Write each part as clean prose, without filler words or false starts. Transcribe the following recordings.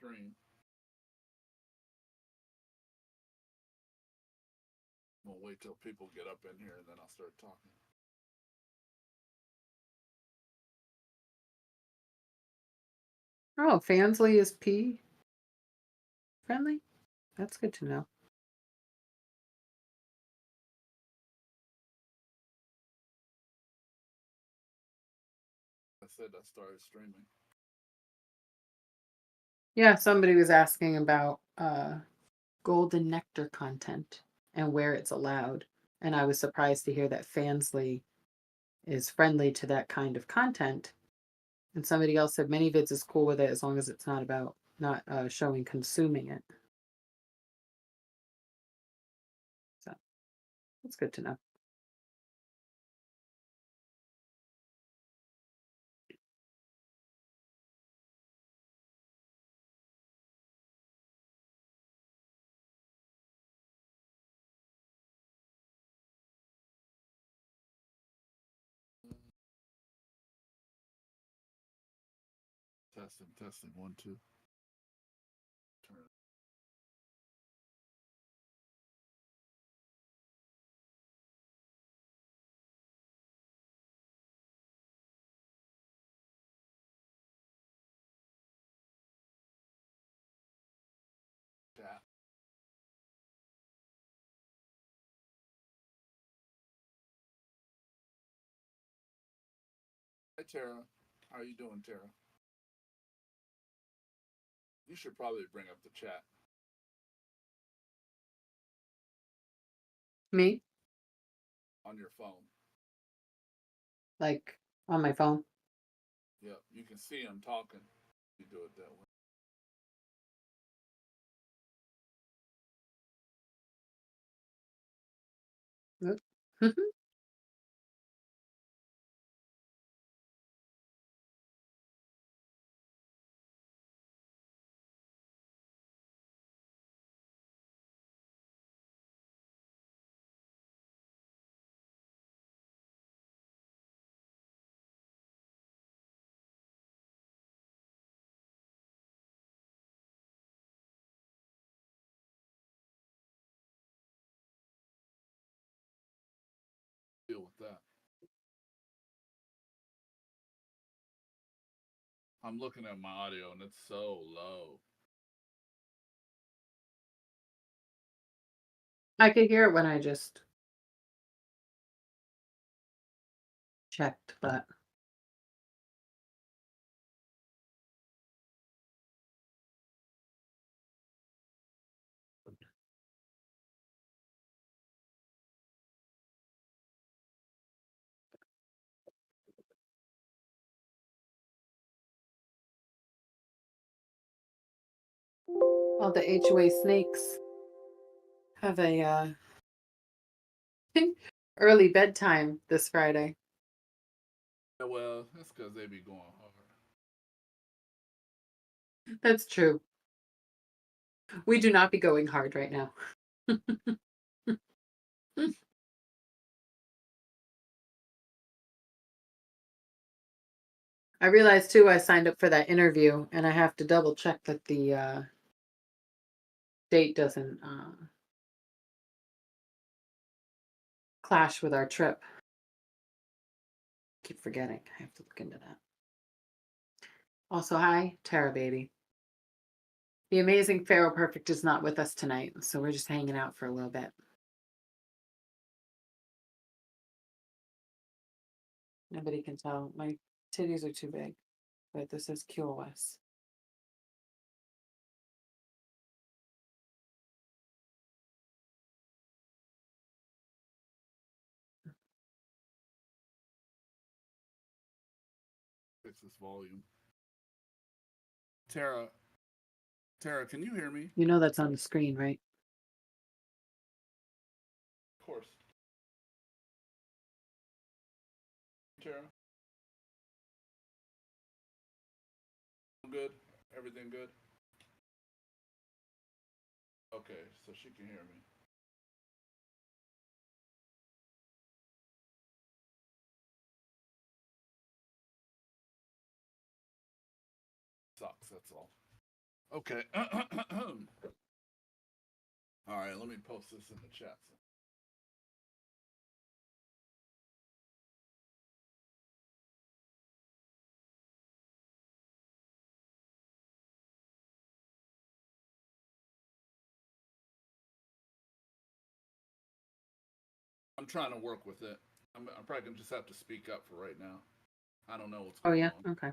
stream. We'll wait till people get up in here and then I'll start talking. Oh, Fansley is P friendly? That's good to know. I said I started streaming. Yeah, somebody was asking about golden nectar content and where it's allowed. And I was surprised to hear that Fansley is friendly to that kind of content. And somebody else said ManyVids is cool with it as long as it's not about not showing consuming it. So that's good to know. Testing, 1, 2. Turn it. Chat. Hi Tara, how are you doing, Tara? You should probably bring up the chat. Me? On your phone. Like on my phone? Yep, you can see him talking. You do it that way. Deal with that. I'm looking at my audio and it's so low. I could hear it when I just checked, but all the HOA snakes have a early bedtime this Friday. Yeah, well, that's because they be going hard. That's true. We do not be going hard right now. I realized too I signed up for that interview and I have to double check that the date doesn't clash with our trip. Keep forgetting. I have to look into that. Also, hi, Tara baby. The amazing Pharaoh Perfect is not with us tonight, so we're just hanging out for a little bit. Nobody can tell. My titties are too big, but this is QoS. Fix this volume. Tara, can you hear me? You know that's on the screen, right? Of course. Tara? Good? Everything good? Okay, so she can hear me. Sucks, that's all. Okay. All right, let me post this in the chat. I'm trying to work with it. I'm probably gonna just have to speak up for right now. I don't know what's Oh going yeah, on. okay.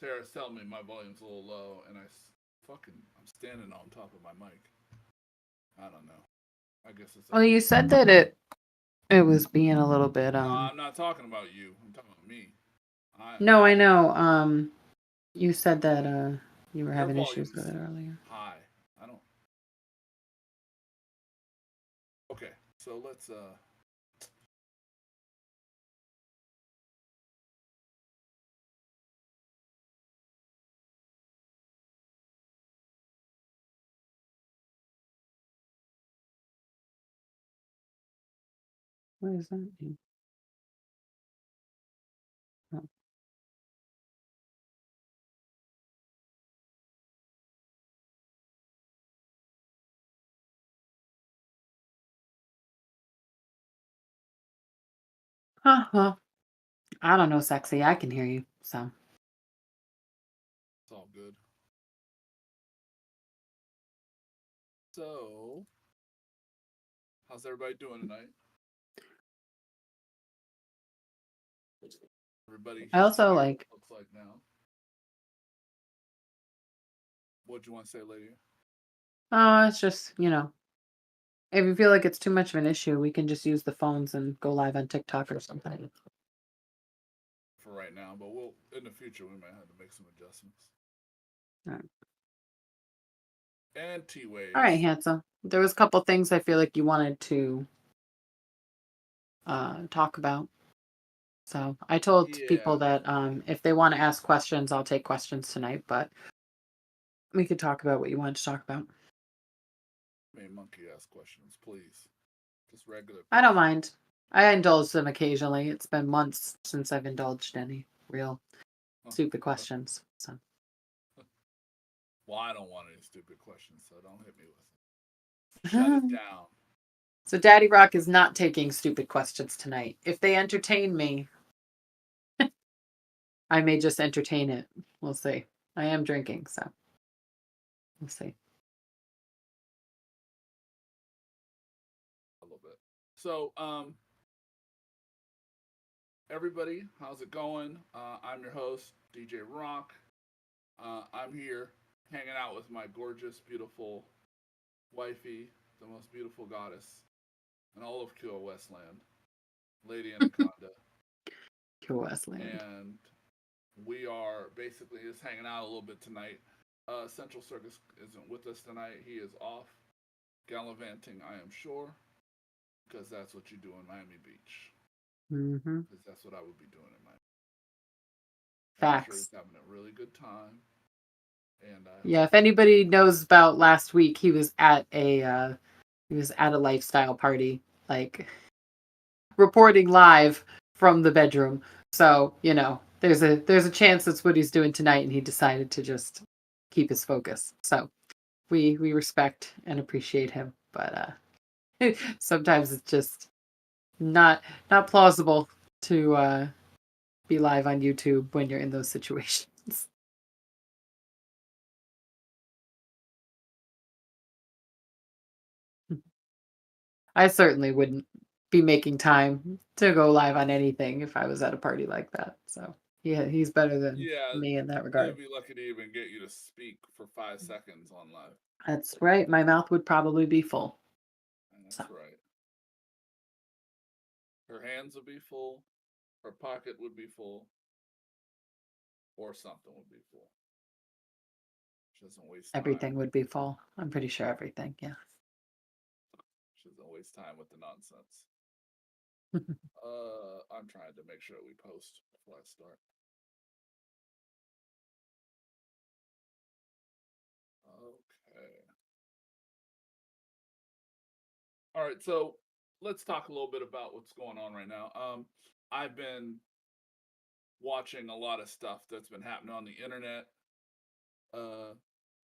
Tara's telling me my volume's a little low, and I'm standing on top of my mic. I don't know. I guess it's. Well, you said that it was being a little bit No, I'm not talking about you. I'm talking about me. No, I know. You said that you were Your having issues volume's with it earlier. high. I don't. Okay, so let's. What does that mean? Oh. Well, I don't know, sexy. I can hear you, so. It's all good. So, how's everybody doing tonight? Everybody I also here like. looks like now. What'd you want to say, lady? It's just if you feel like it's too much of an issue, we can just use the phones and go live on TikTok or something. For right now, but we'll in the future we might have to make some adjustments. All right. And T-Waves. All right, handsome. There was a couple things I feel like you wanted to talk about. So I told people that if they want to ask questions, I'll take questions tonight, but we could talk about what you wanted to talk about. May monkey ask questions, please. Just regular. I don't mind. I indulge them occasionally. It's been months since I've indulged any real stupid questions. So. Well, I don't want any stupid questions, so don't hit me with it. Shut it down. So Daddy Rock is not taking stupid questions tonight. If they entertain me, I may just entertain it. We'll see. I am drinking, so we'll see. A little bit. So, everybody, how's it going? I'm your host, DJ Rock. I'm here hanging out with my gorgeous, beautiful wifey, the most beautiful goddess in all of Kua Westland, Lady Anaconda. Kua Westland. And we are basically just hanging out a little bit tonight. Central Circus isn't with us tonight. He is off gallivanting, I am sure, because that's what you do in Miami Beach. Mm-hmm. Because that's what I would be doing in Miami. Facts. I'm sure he's having a really good time. And yeah, if anybody knows about last week, he was at a lifestyle party, like reporting live from the bedroom. So there's a chance that's what he's doing tonight, and he decided to just keep his focus. So we respect and appreciate him, but sometimes it's just not plausible to be live on YouTube when you're in those situations. I certainly wouldn't be making time to go live on anything if I was at a party like that. So yeah, he's better than me in that regard. They'd be lucky to even get you to speak for 5 seconds on live. That's right. My mouth would probably be full. That's right. Her hands would be full. Her pocket would be full. Or something would be full. She doesn't waste time. Everything would be full. I'm pretty sure everything, yeah. She doesn't waste time with the nonsense. I'm trying to make sure we post before I start. Okay. All right, so let's talk a little bit about what's going on right now. I've been watching a lot of stuff that's been happening on the internet.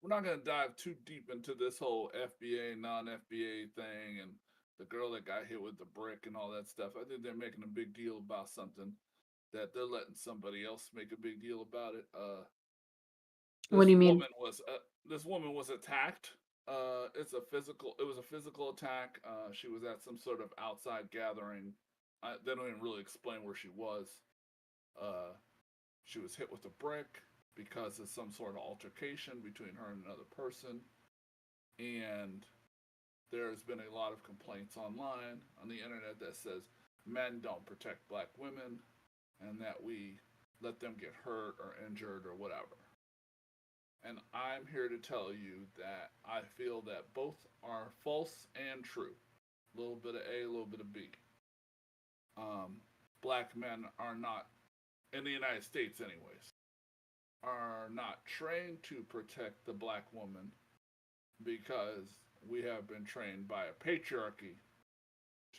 we're not going to dive too deep into this whole FBA, non FBA thing and the girl that got hit with the brick and all that stuff. I think they're making a big deal about something that they're letting somebody else make a big deal about it. What do This you mean? woman was this woman was attacked. It was a physical attack. She was at some sort of outside gathering. They don't even really explain where she was. Uh, she was hit with a brick because of some sort of altercation between her and another person. And there's been a lot of complaints online on the internet that says men don't protect black women and that we let them get hurt or injured or whatever. And I'm here to tell you that I feel that both are false and true. A little bit of A, a little bit of B. Um, Black men are not, in the United States, anyways, are not trained to protect the black woman because we have been trained by a patriarchy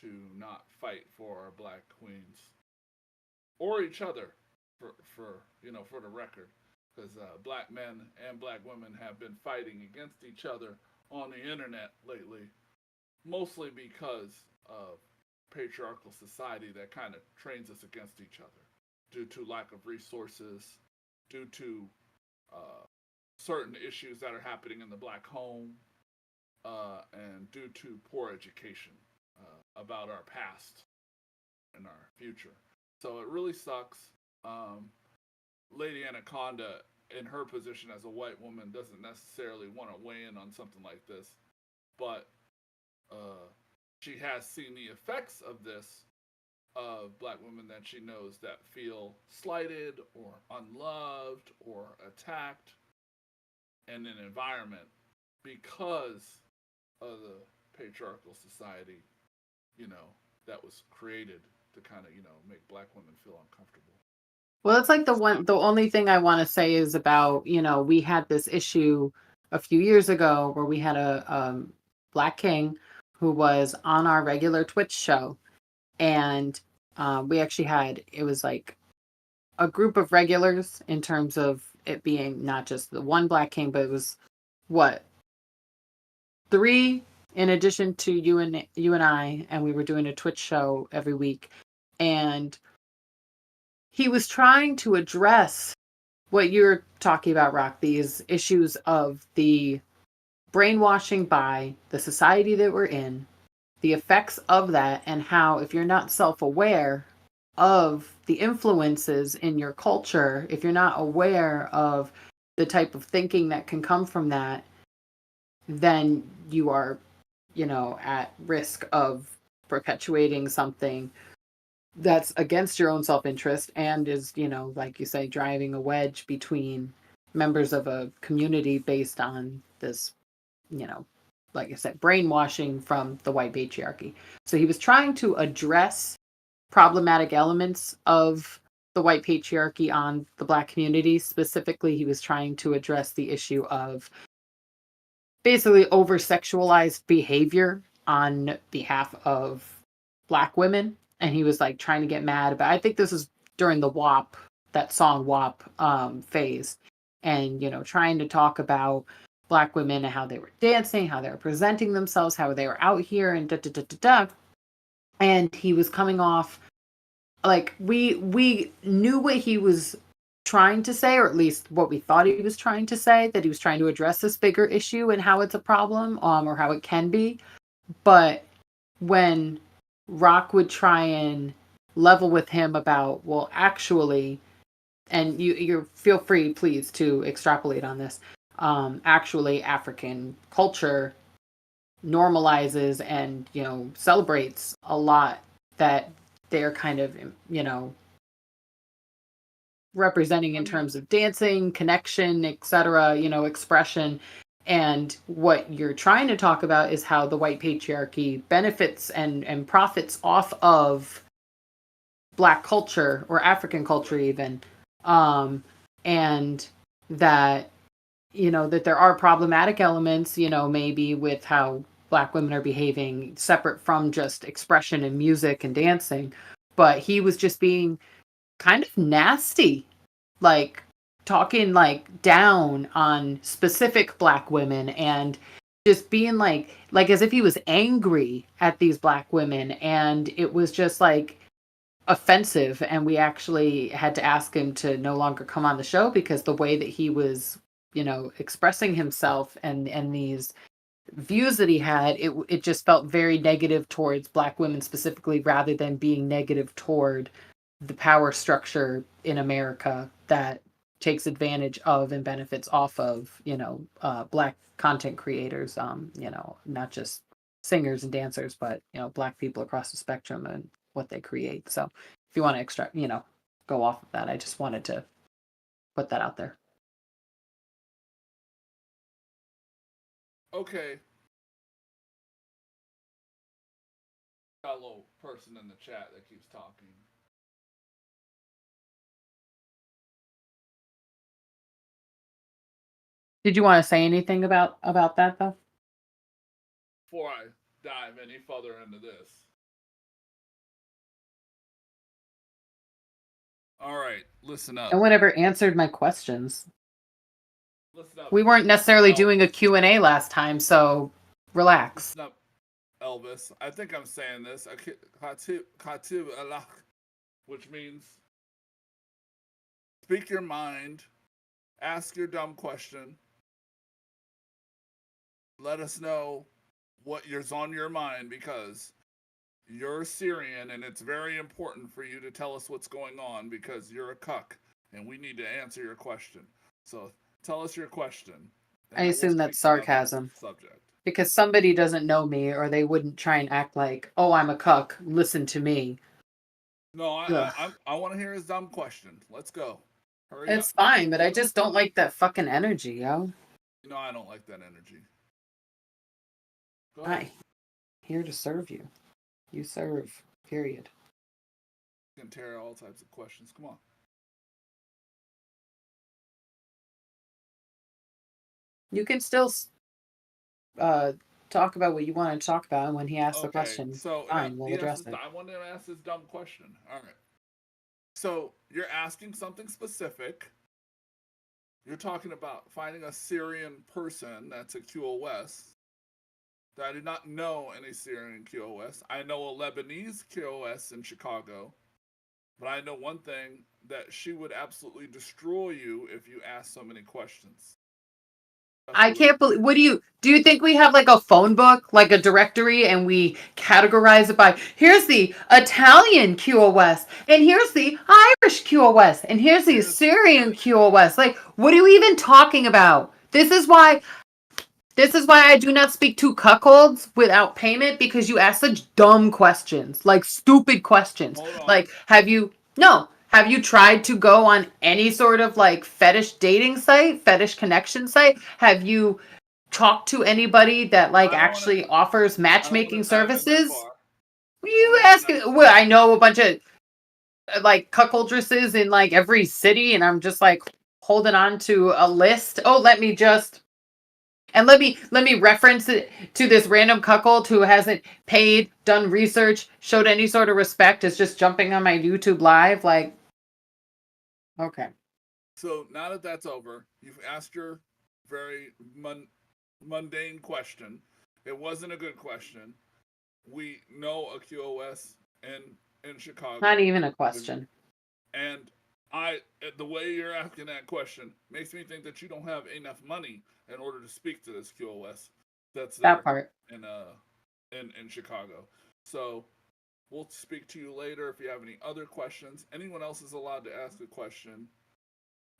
to not fight for our black queens or each other for the record, because black men and black women have been fighting against each other on the internet lately, mostly because of patriarchal society that kind of trains us against each other due to lack of resources, due to uh, certain issues that are happening in the black home, and due to poor education about our past and our future. So it really sucks. Lady Anaconda, in her position as a white woman, doesn't necessarily want to weigh in on something like this, but she has seen the effects of this of black women that she knows that feel slighted or unloved or attacked in an environment because of the patriarchal society, you know, that was created to kind of, make black women feel uncomfortable. Well, it's like the only thing I want to say is about, we had this issue a few years ago where we had a Black King who was on our regular Twitch show. And we actually it was like a group of regulars in terms of it being not just the one Black King, but it was what, three in addition to you and I, and we were doing a Twitch show every week. And he was trying to address what you're talking about, Rock, these issues of the brainwashing by the society that we're in, the effects of that, and how if you're not self-aware of the influences in your culture, if you're not aware of the type of thinking that can come from that, then you are, at risk of perpetuating something that's against your own self-interest and is, like you say, driving a wedge between members of a community based on this, like I said, brainwashing from the white patriarchy. So he was trying to address problematic elements of the white patriarchy on the Black community. Specifically, he was trying to address the issue of basically over-sexualized behavior on behalf of Black women. And he was like trying to get mad about, I think this is during the WAP, that song WAP phase. And, trying to talk about Black women and how they were dancing, how they were presenting themselves, how they were out here and da da da da da. And he was coming off like we knew what he was trying to say, or at least what we thought he was trying to say, that he was trying to address this bigger issue and how it's a problem, or how it can be. But when Rock would try and level with him about, well, actually, and you feel free, please, to extrapolate on this. Actually, African culture normalizes and celebrates a lot that they're kind of representing in terms of dancing, connection, etc., expression. And what you're trying to talk about is how the white patriarchy benefits and profits off of Black culture or African culture even. And that, that there are problematic elements, maybe with how Black women are behaving separate from just expression and music and dancing. But he was just being kind of nasty, like talking like down on specific black women and just being like as if he was angry at these black women, and it was just like offensive, and we actually had to ask him to no longer come on the show because the way that he was, expressing himself and these views that he had, it just felt very negative towards black women specifically, rather than being negative toward the power structure in America that takes advantage of and benefits off of, black content creators, not just singers and dancers, but, black people across the spectrum and what they create. So if you want to extract, go off of that, I just wanted to put that out there. Okay. Got a little person in the chat that keeps talking. Did you want to say anything about that though? Before I dive any further into this. All right, listen up. No one ever answered my questions. Listen up. We weren't necessarily doing a Q&A last time, so relax. Listen up, Elvis. I think I'm saying this. Which means speak your mind, ask your dumb question, let us know what is on your mind, because you're Syrian and it's very important for you to tell us what's going on because you're a cuck and we need to answer your question. So tell us your question. I assume that's sarcasm. Subject. Because somebody doesn't know me, or they wouldn't try and act like, oh, I'm a cuck, listen to me. No, I want to hear his dumb question. Let's go. Hurry up. It's fine, but I just don't like that fucking energy, yo. I don't like that energy. Hi. Here to serve you. You serve, period. You can tear all types of questions. Come on. You can still talk about what you want to talk about, and when he asks the question, so fine, we'll address it. I wanted to ask this dumb question. All right. So you're asking something specific. You're talking about finding a Syrian person that's a QoS. I did not know any Syrian QoS. I know a Lebanese QoS in Chicago. But I know one thing, that she would absolutely destroy you if you asked so many questions. I can't believe. What do you think we have like a phone book, like a directory, and we categorize it by here's the Italian QoS, and here's the Irish QoS, and here's the Syrian QoS. Like, what are we even talking about? This is why I do not speak to cuckolds without payment, because you ask such dumb questions, like stupid questions. Like, have you tried to go on any sort of like fetish dating site, fetish connection site? Have you talked to anybody that like actually offers matchmaking services? You ask. Well, I know a bunch of like cuckoldresses in like every city, and I'm just like holding on to a list. Oh, let me reference it to this random cuckold who hasn't paid, done research, showed any sort of respect, is just jumping on my YouTube live. Like, okay. So now that that's over, you've asked your very mundane question. It wasn't a good question. We know a QoS in Chicago. Not even a question. And the way you're asking that question makes me think that you don't have enough money in order to speak to this QoS. That's that part in Chicago. So we'll speak to you later if you have any other questions. Anyone else is allowed to ask a question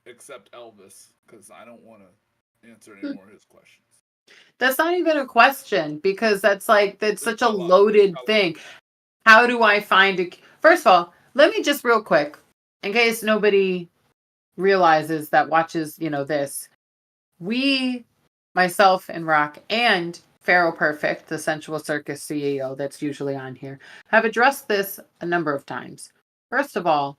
except Elvis, because I don't want to answer any more of his questions. That's not even a question, because that's such a loaded thing. How do I find a... First of all, let me just real quick, in case nobody realizes that watches, this. We, myself and Rock and Pharaoh Perfect, the Sensual Circus CEO that's usually on here, have addressed this a number of times. First of all,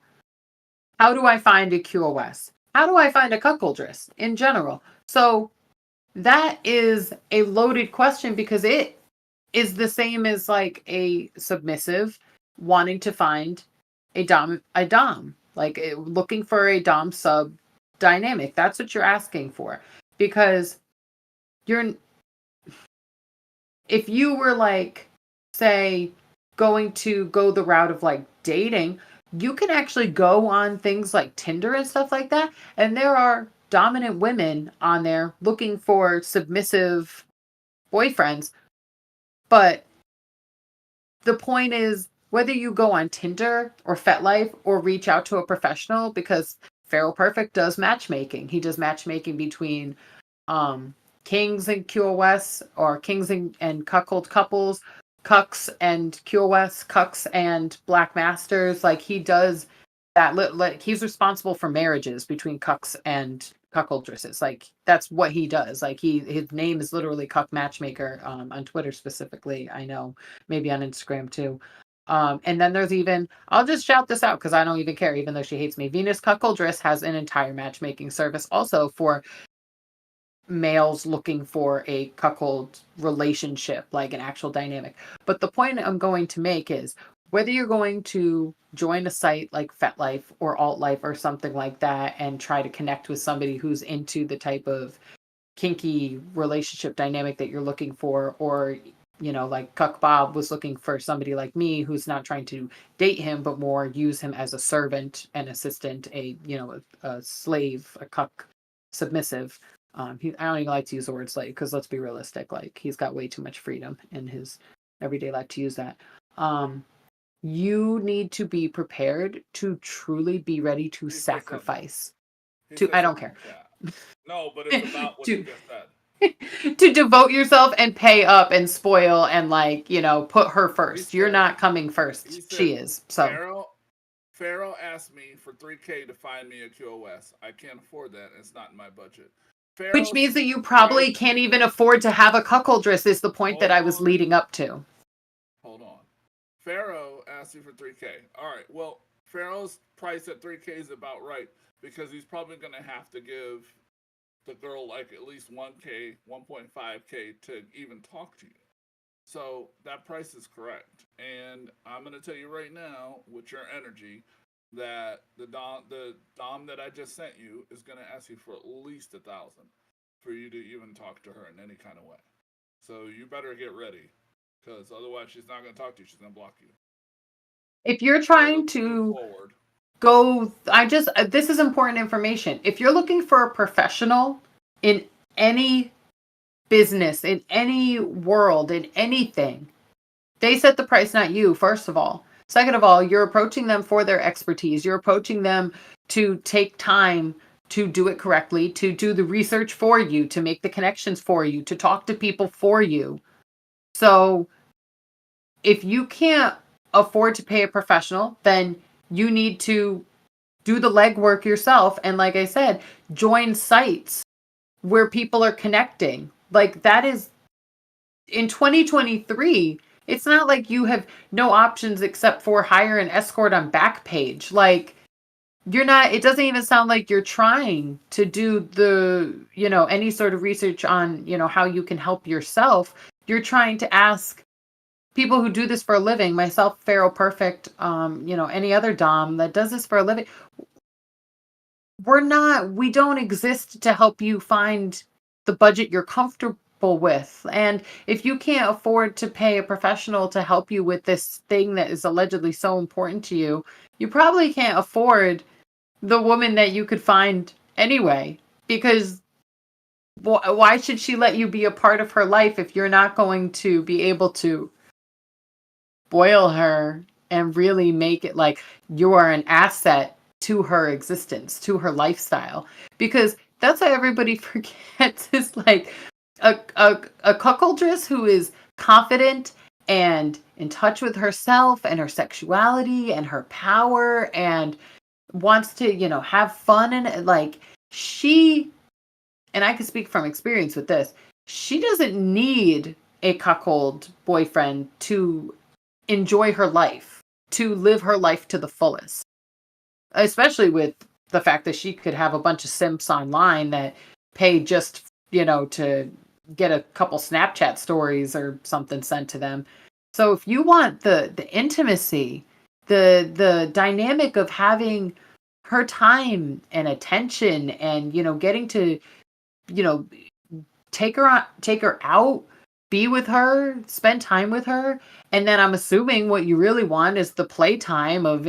how do I find a QoS? How do I find a cuckoldress in general? So that is a loaded question, because it is the same as like a submissive wanting to find a dom, like looking for a dom sub dynamic. That's what you're asking for. Because if you were like, say, going to go the route of like dating, you can actually go on things like Tinder and stuff like that. And there are dominant women on there looking for submissive boyfriends. But the point is, whether you go on Tinder or FetLife or reach out to a professional, because Feral Perfect does matchmaking. He does matchmaking between kings and QoS, or kings and cuckold couples, cucks and QoS, cucks and black masters. Like, he does that. Like, he's responsible for marriages between cucks and cuckoldresses. Like, that's what he does. Like, his name is literally Cuck Matchmaker, on Twitter specifically. I know, maybe on Instagram too. And then there's even, I'll just shout this out because I don't even care, even though she hates me. Venus Cuckoldress has an entire matchmaking service also for males looking for a cuckold relationship, like an actual dynamic. But the point I'm going to make is, whether you're going to join a site like FetLife or AltLife or something like that and try to connect with somebody who's into the type of kinky relationship dynamic that you're looking for, or like Cuck Bob was looking for somebody like me who's not trying to date him but more use him as a servant and assistant, a slave, a cuck, submissive. I don't even like to use the word slave because, let's be realistic, like, he's got way too much freedom in his everyday life to use that. You need to be prepared to truly be ready to sacrifice. I don't care. No, but it's about what you just said. To devote yourself and pay up and spoil and put her first. You're not coming first. She is. So Pharaoh asked me for $3K to find me a QoS. I can't afford that. It's not in my budget. Which means that you probably can't even afford to have a cuckoldress, is the point that I was leading up to. Hold on. Pharaoh asked you for $3K. All right. Well, Pharaoh's price at $3K is about right, because he's probably going to have to give the girl like at least $1K, $1.5K to even talk to you. So that price is correct. And I'm going to tell you right now, with your energy, that the dom that I just sent you is going to ask you for at least $1,000 for you to even talk to her in any kind of way. So you better get ready, because otherwise she's not going to talk to you. She's going to block you. If you're trying to go, this is important information. If you're looking for a professional in any business, in any world, in anything, they set the price, not you, first of all. Second of all, you're approaching them for their expertise. You're approaching them to take time to do it correctly, to do the research for you, to make the connections for you, to talk to people for you. So if you can't afford to pay a professional, then you need to do the legwork yourself. And like I said, join sites where people are connecting. Like, that is, in 2023, it's not like you have no options except for hire an escort on Backpage. Like, it doesn't even sound like you're trying to do the, any sort of research on, how you can help yourself. You're trying to ask people who do this for a living, myself, Feral Perfect, any other dom that does this for a living. We don't exist to help you find the budget you're comfortable with. And if you can't afford to pay a professional to help you with this thing that is allegedly so important to you, you probably can't afford the woman that you could find anyway. Because why should she let you be a part of her life if you're not going to be able to boil her and really make it like you are an asset to her existence, to her lifestyle? Because that's what everybody forgets, is like a cuckoldress who is confident and in touch with herself and her sexuality and her power and wants to, have fun. And like, and I can speak from experience with this, she doesn't need a cuckold boyfriend to enjoy her life, to live her life to the fullest. Especially with the fact that she could have a bunch of simps online that pay just, to get a couple Snapchat stories or something sent to them. So if you want the intimacy, the dynamic of having her time and attention and, getting to, you know, take her out, be with her, spend time with her. And then I'm assuming what you really want is the playtime of,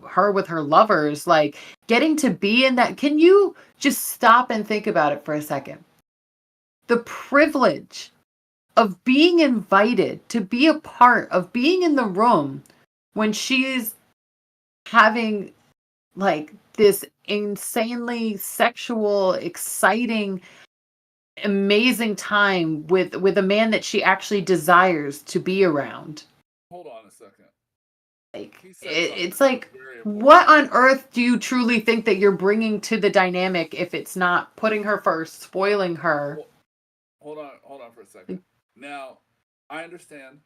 her with her lovers, like getting to be in that. Can you just stop and think about it for a second? The privilege of being invited to be a part of being in the room when she's having like this insanely sexual, exciting, amazing time with a man that she actually desires to be around. Hold on a second. Like He said it's something like, very important. what on earth do you truly think that you're bringing to the dynamic if it's not putting her first, spoiling her? Well, hold on for a second. Now, I understand.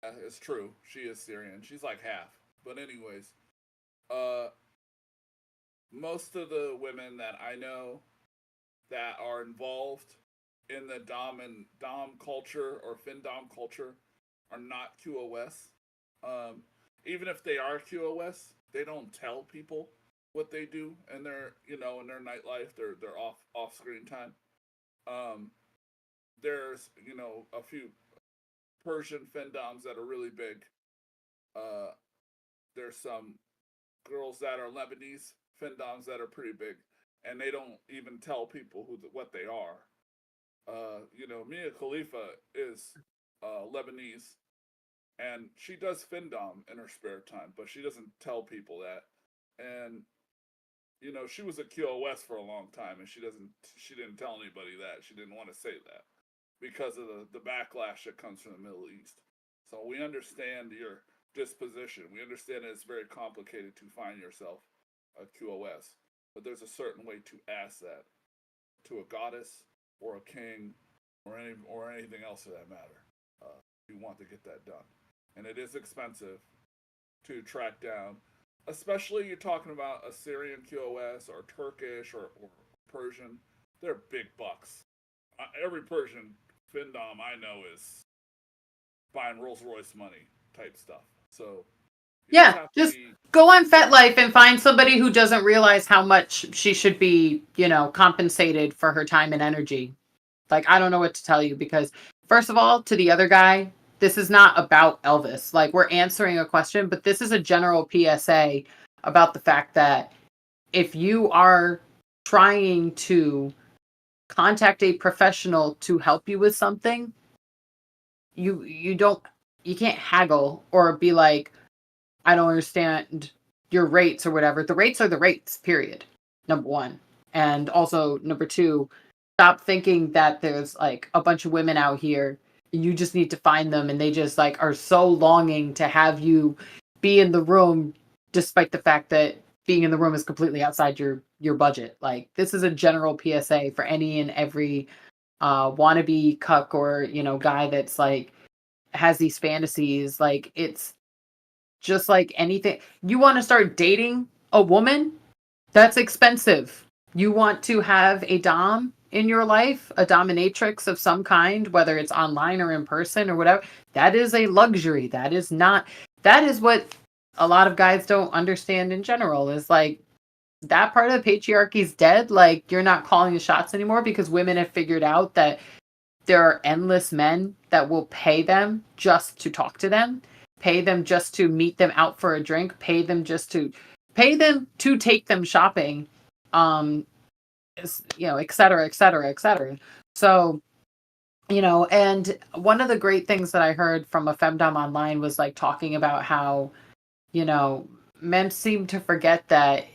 It's true. She is Syrian. She's like half. But anyways, uh, most of the women that I know that are involved in the dom culture or findom culture are not QoS. Um, Even if they are QoS, they don't tell people what they do in their in their nightlife, their off screen time. Um, there's a few Persian findoms that are really big. Uh, there's some girls that are Lebanese findoms that are pretty big, and they don't even tell people what they are. Mia Khalifa is Lebanese, and she does findom in her spare time, but she doesn't tell people that. And she was a QoS for a long time, and she didn't tell anybody that. She didn't want to say that because of the backlash that comes from the Middle East. So we understand your disposition. We understand that it's very complicated to find yourself a QoS, but there's a certain way to ask that to a goddess or a king or anything else for that matter. You want to get that done, and it is expensive to track down. Especially you're talking about a Syrian QoS or Turkish or Persian. They're big bucks. Every Persian findom I know is buying Rolls Royce money type stuff. So Yeah, just go on FetLife and find somebody who doesn't realize how much she should be, compensated for her time and energy. Like, I don't know what to tell you because, first of all, to the other guy, this is not about Elvis. Like, we're answering a question, but this is a general PSA about the fact that if you are trying to contact a professional to help you with something, you can't haggle or be like, I don't understand your rates or whatever. The rates are the rates, period. Number one. And also, number two, stop thinking that there's like a bunch of women out here and you just need to find them and they just like are so longing to have you be in the room despite the fact that being in the room is completely outside your budget. Like, this is a general PSA for any and every wannabe cuck or, guy that's like has these fantasies. Like, it's just like anything. You want to start dating a woman? That's expensive. You want to have a dom in your life, a dominatrix of some kind, whether it's online or in person or whatever. That is a luxury. That is what a lot of guys don't understand in general is like that part of the patriarchy is dead. Like, you're not calling the shots anymore because women have figured out that there are endless men that will pay them just to talk to them, pay them just to meet them out for a drink, pay them to take them shopping, et cetera, et cetera, et cetera. So, and one of the great things that I heard from a femdom online was like talking about how, men seem to forget that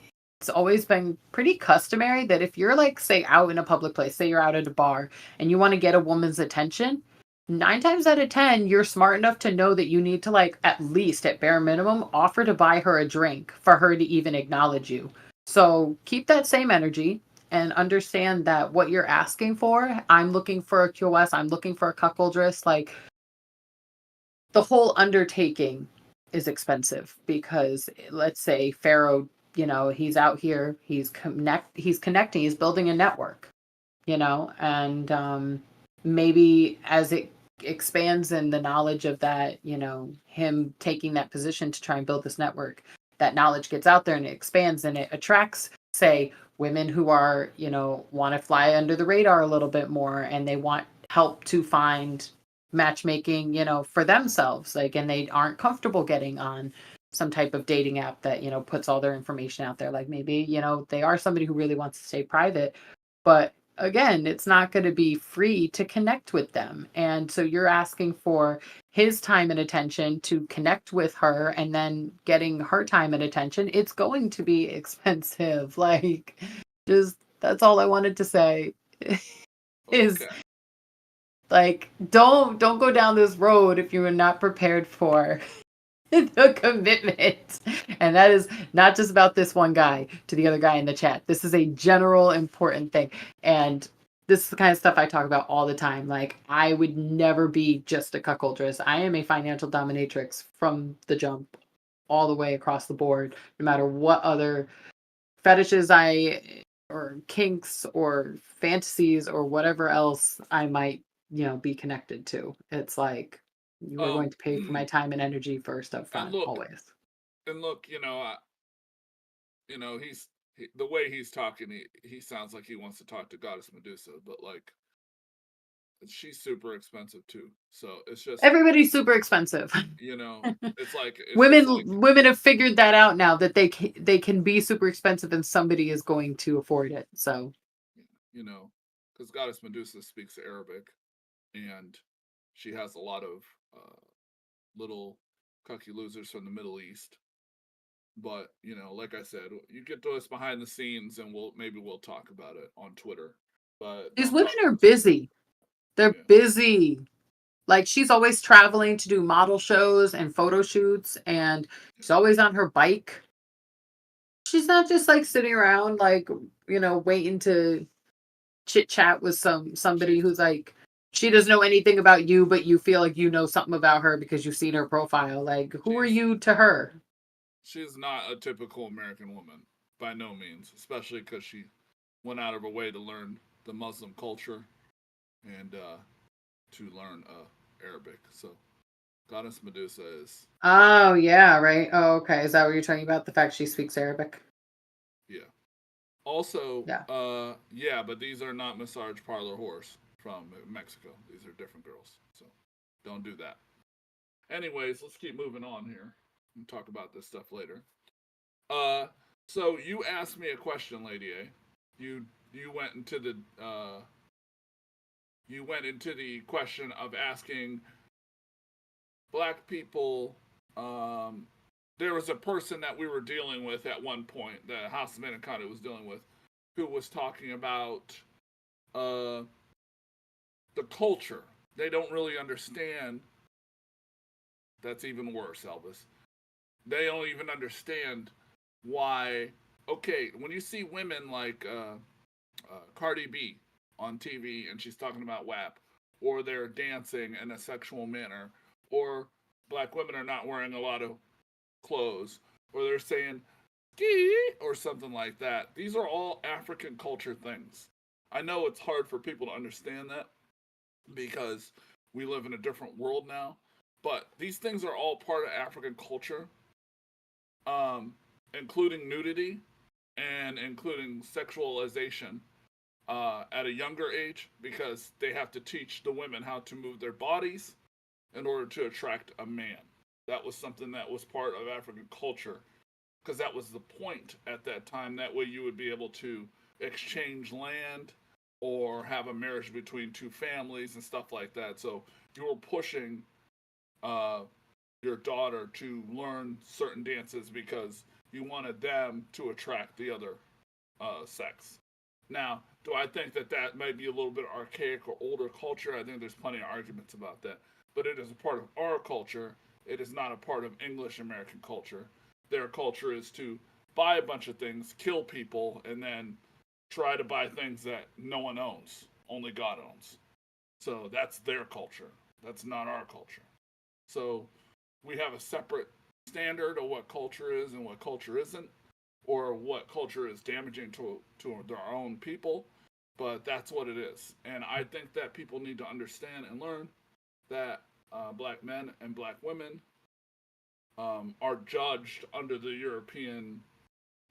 it's always been pretty customary that if you're like, say, out in a public place, say you're out at a bar and you want to get a woman's attention, 9 times out of 10, you're smart enough to know that you need to, like, at least at bare minimum, offer to buy her a drink for her to even acknowledge you. So keep that same energy and understand that what you're asking for, I'm looking for a QoS, I'm looking for a cuckoldress, like, the whole undertaking is expensive because let's say Pharaoh, he's out here, he's connecting, he's building a network, and maybe as it expands in the knowledge of that, him taking that position to try and build this network, that knowledge gets out there and it expands and it attracts, say, women who are, want to fly under the radar a little bit more and they want help to find matchmaking, for themselves, like, and they aren't comfortable getting on some type of dating app that, puts all their information out there. Like maybe, they are somebody who really wants to stay private, but again, it's not going to be free to connect with them. And so you're asking for his time and attention to connect with her and then getting her time and attention. It's going to be expensive. Like, just that's all I wanted to say is Okay. like, don't go down this road if you are not prepared for the commitment. And that is not just about this one guy to the other guy in the chat. This is a general important thing. And this is the kind of stuff I talk about all the time. Like, I would never be just a cuckoldress. I am a financial dominatrix from the jump, all the way across the board, no matter what other fetishes or kinks or fantasies or whatever else I might, be connected to. It's like, you are going to pay for my time and energy first up and front, always. look, the way he's talking, he sounds like he wants to talk to Goddess Medusa, but like, she's super expensive too. So it's just, Everybody's super expensive. it's like Women have figured that out now, that they can be super expensive and somebody is going to afford it. So, because Goddess Medusa speaks Arabic, and she has a lot of little cucky losers from the Middle East. But like I said, you get to us behind the scenes, and we'll talk about it on Twitter. But these women are busy. They're busy. Like, she's always traveling to do model shows and photo shoots, and she's always on her bike. She's not just like sitting around, like, waiting to chit chat with somebody who's like, she doesn't know anything about you, but you feel like you know something about her because you've seen her profile. Like, who are you to her? She's not a typical American woman by no means, especially because she went out of her way to learn the Muslim culture and to learn Arabic. So Goddess Medusa is. Oh yeah, right. Oh, okay. Is that what you're talking about? The fact she speaks Arabic? Yeah. Also, yeah, but these are not massage parlor whores from Mexico. These are different girls. So don't do that. Anyways, let's keep moving on here and talk about this stuff later. So you asked me a question, Lady A. You went into the question of asking black people. There was a person that we were dealing with at one point, that House of Anaconda was dealing with, who was talking about the culture. They don't really understand. That's even worse, Elvis. They don't even understand why. Okay, when you see women like Cardi B on TV and she's talking about WAP, or they're dancing in a sexual manner, or black women are not wearing a lot of clothes, or they're saying ski or something like that. These are all African culture things. I know it's hard for people to understand that because we live in a different world now, but these things are all part of African culture, including nudity and including sexualization at a younger age, because they have to teach the women how to move their bodies in order to attract a man. That was something that was part of African culture, because that was the point at that time. That way you would be able to exchange land or have a marriage between two families and stuff like that. So you were pushing your daughter to learn certain dances because you wanted them to attract the other sex. Now, do I think that that might be a little bit archaic or older culture? I think there's plenty of arguments about that. But it is a part of our culture. It is not a part of English American culture. Their culture is to buy a bunch of things, kill people, and then try to buy things that no one owns. Only God owns. So that's their culture. That's not our culture. So we have a separate standard of what culture is and what culture isn't, or what culture is damaging to their own people. But that's what it is. And I think that people need to understand and learn that black men and black women are judged under the European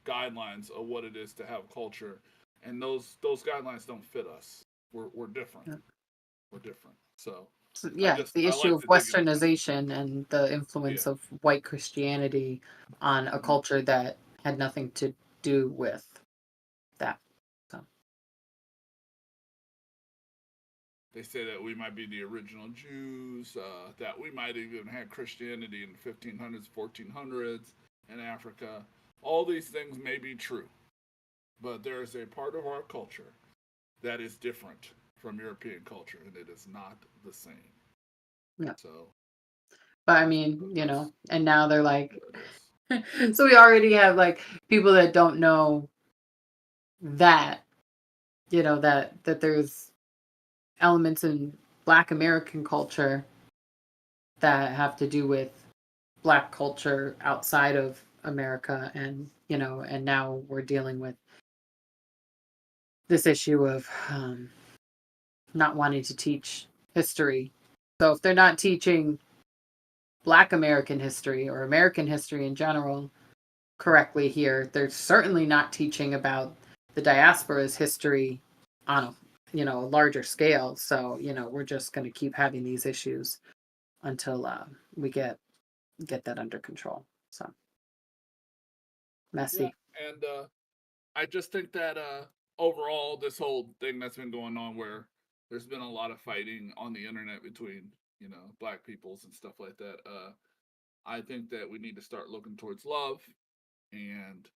guidelines of what it is to have culture, and those guidelines don't fit us. We're different. Yeah. We're different. So So, yeah, the I issue like of to dig into that. westernization and the Yeah. influence of white Christianity on a Mhm. culture that had nothing to do with that. So, They say that we might be the original Jews, that we might even had Christianity in the 1500s, 1400s in Africa. All these things may be true, but there is a part of our culture that is different from European culture, and it is not the same. yeah. So But I mean, that's and now they're like, what it is. so we already have like people that don't know that, that there's elements in Black American culture that have to do with Black culture outside of America, and now we're dealing with this issue of not wanting to teach history. So if they're not teaching Black American history or American history in general correctly here, they're certainly not teaching about the diaspora's history on a larger scale. So we're just going to keep having these issues until we get that under control. So Yeah, messy. and I just think that overall, this whole thing that's been going on, where there's been a lot of fighting on the internet between Black peoples and stuff like that. I think that we need to start looking towards love and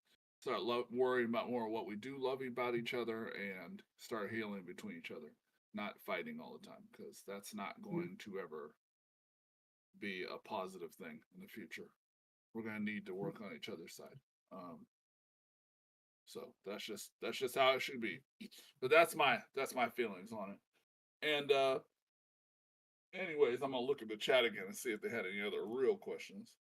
start worrying about more of what we do love about each other and start healing between each other, not fighting all the time, because that's not going to ever be a positive thing in the future. We're going to need to work on each other's side. So that's just how it should be. But that's my feelings on it. And anyways, I'm gonna look at the chat again and see if they had any other real questions.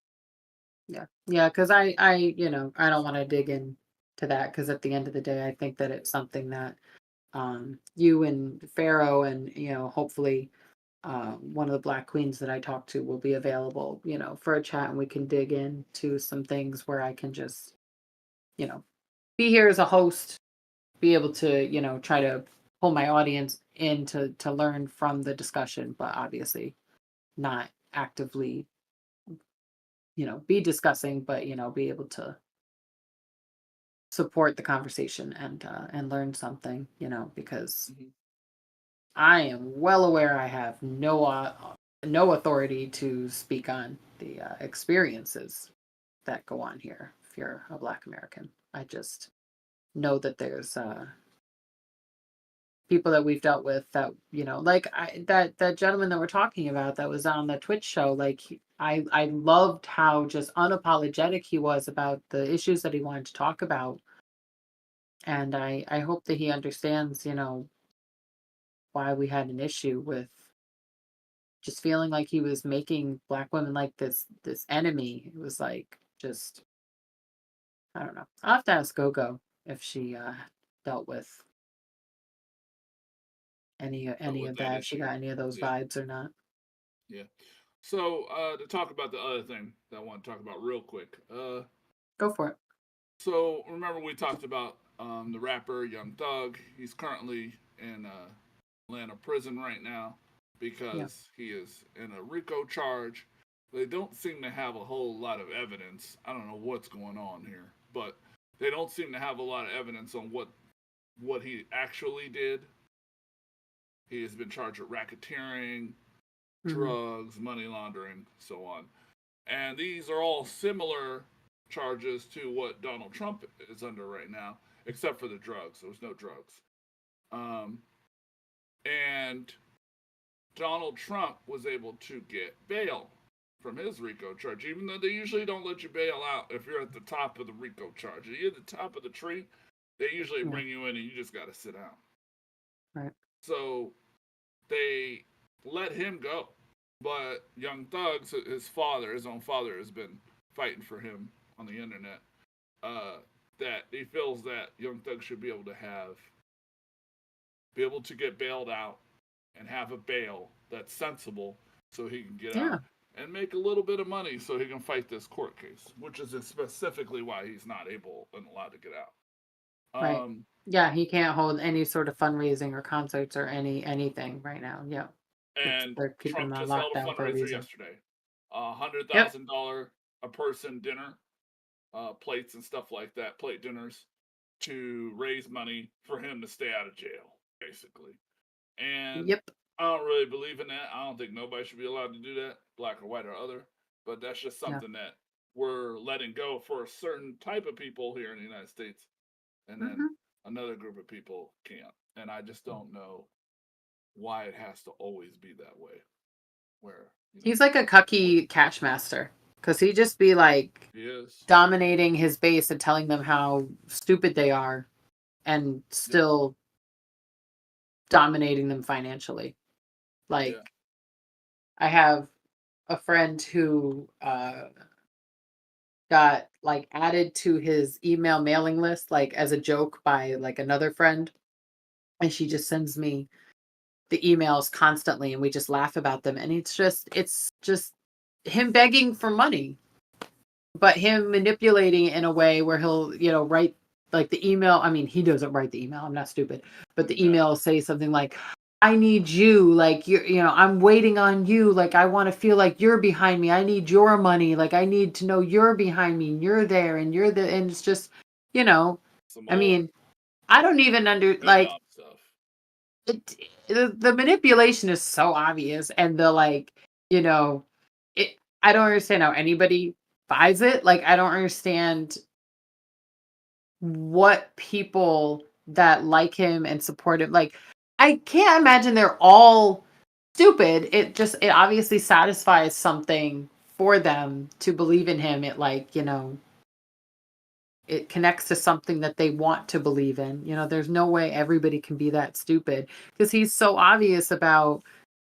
Yeah, because I don't want to dig into that, because at the end of the day, I think that it's something that you and Pharaoh and hopefully one of the Black Queens that I talked to will be available, for a chat, and we can dig into some things where I can just you know be here as a host, be able to try to pull my audience in to learn from the discussion, but obviously not actively be discussing, but be able to support the conversation and learn something, because Mm-hmm. I am well aware I have no authority to speak on the experiences that go on here if you're a Black American. I just know that there's people that we've dealt with that like that gentleman that we're talking about that was on the Twitch show. Like I loved how just unapologetic he was about the issues that he wanted to talk about, and I hope that he understands why we had an issue with just feeling like he was making Black women like this enemy. It was like, just, I don't know. I'll have to ask Gogo if she dealt with any With of that that, if she issue, got any of those yeah, vibes or not. yeah. So to talk about the other thing that I want to talk about real quick. Go for it. So remember we talked about the rapper Young Thug. He's currently in Atlanta prison right now Yeah. because he is in a RICO charge. They don't seem to have a whole lot of evidence. I don't know what's going on here, but they don't seem to have a lot of evidence on what he actually did. He has been charged with racketeering, Hmm. drugs, money laundering, so on. And these are all similar charges to what Donald Trump is under right now, except for the drugs. There was no drugs. Um, and Donald Trump was able to get bail from his RICO charge, even though they usually don't let you bail out if you're at the top of the RICO charge. If you're at the top of the tree, they usually Yeah. bring you in and you just got to sit down. Right. So they let him go. But Young Thug's his own father, has been fighting for him on the internet. Uh, that he feels that Young Thug should be able to get bailed out and have a bail that's sensible so he can get Yeah. out and make a little bit of money so he can fight this court case, which is specifically why he's not able and allowed to get out. Right. Yeah, he can't hold any sort of fundraising or concerts or anything right now. Yeah. And They're keeping Trump him on just held a lockdown for a fundraiser reason. yesterday, a hundred Yep. thousand dollar a person dinner, plates and stuff like that, plate dinners, to raise money for him to stay out of jail, basically. And Yep. I don't really believe in that. I don't think nobody should be allowed to do that, black or white or other. But that's just Yeah. something that we're letting go for a certain type of people here in the United States, and then Hmm. another group of people can't. And I just don't know why it has to always be that way. Where He's like a cucky cash master because he just be like he is. dominating his base and telling them how stupid they are and Yep. still dominating them financially. Like, Yeah. I have a friend who got like added to his email mailing list like as a joke by like another friend, and she just sends me the emails constantly and we just laugh about them, and it's just him begging for money, but him manipulating it in a way where he'll, write like the email. I mean, he doesn't write the email. I'm not stupid. But the No. email will say something like, I need you. Like, I'm waiting on you. Like, I want to feel like you're behind me. I need your money. Like, I need to know you're behind me and you're there and you're the, and it's just, you know, Some I old mean, I don't even like hoodlum stuff. it, the manipulation is so obvious, and the like, you know, it, I don't understand how anybody buys it. Like, I don't understand what people that like him and support him, like, I can't imagine they're all stupid. It obviously satisfies something for them to believe in him. It, like, it connects to something that they want to believe in. There's no way everybody can be that stupid because he's so obvious about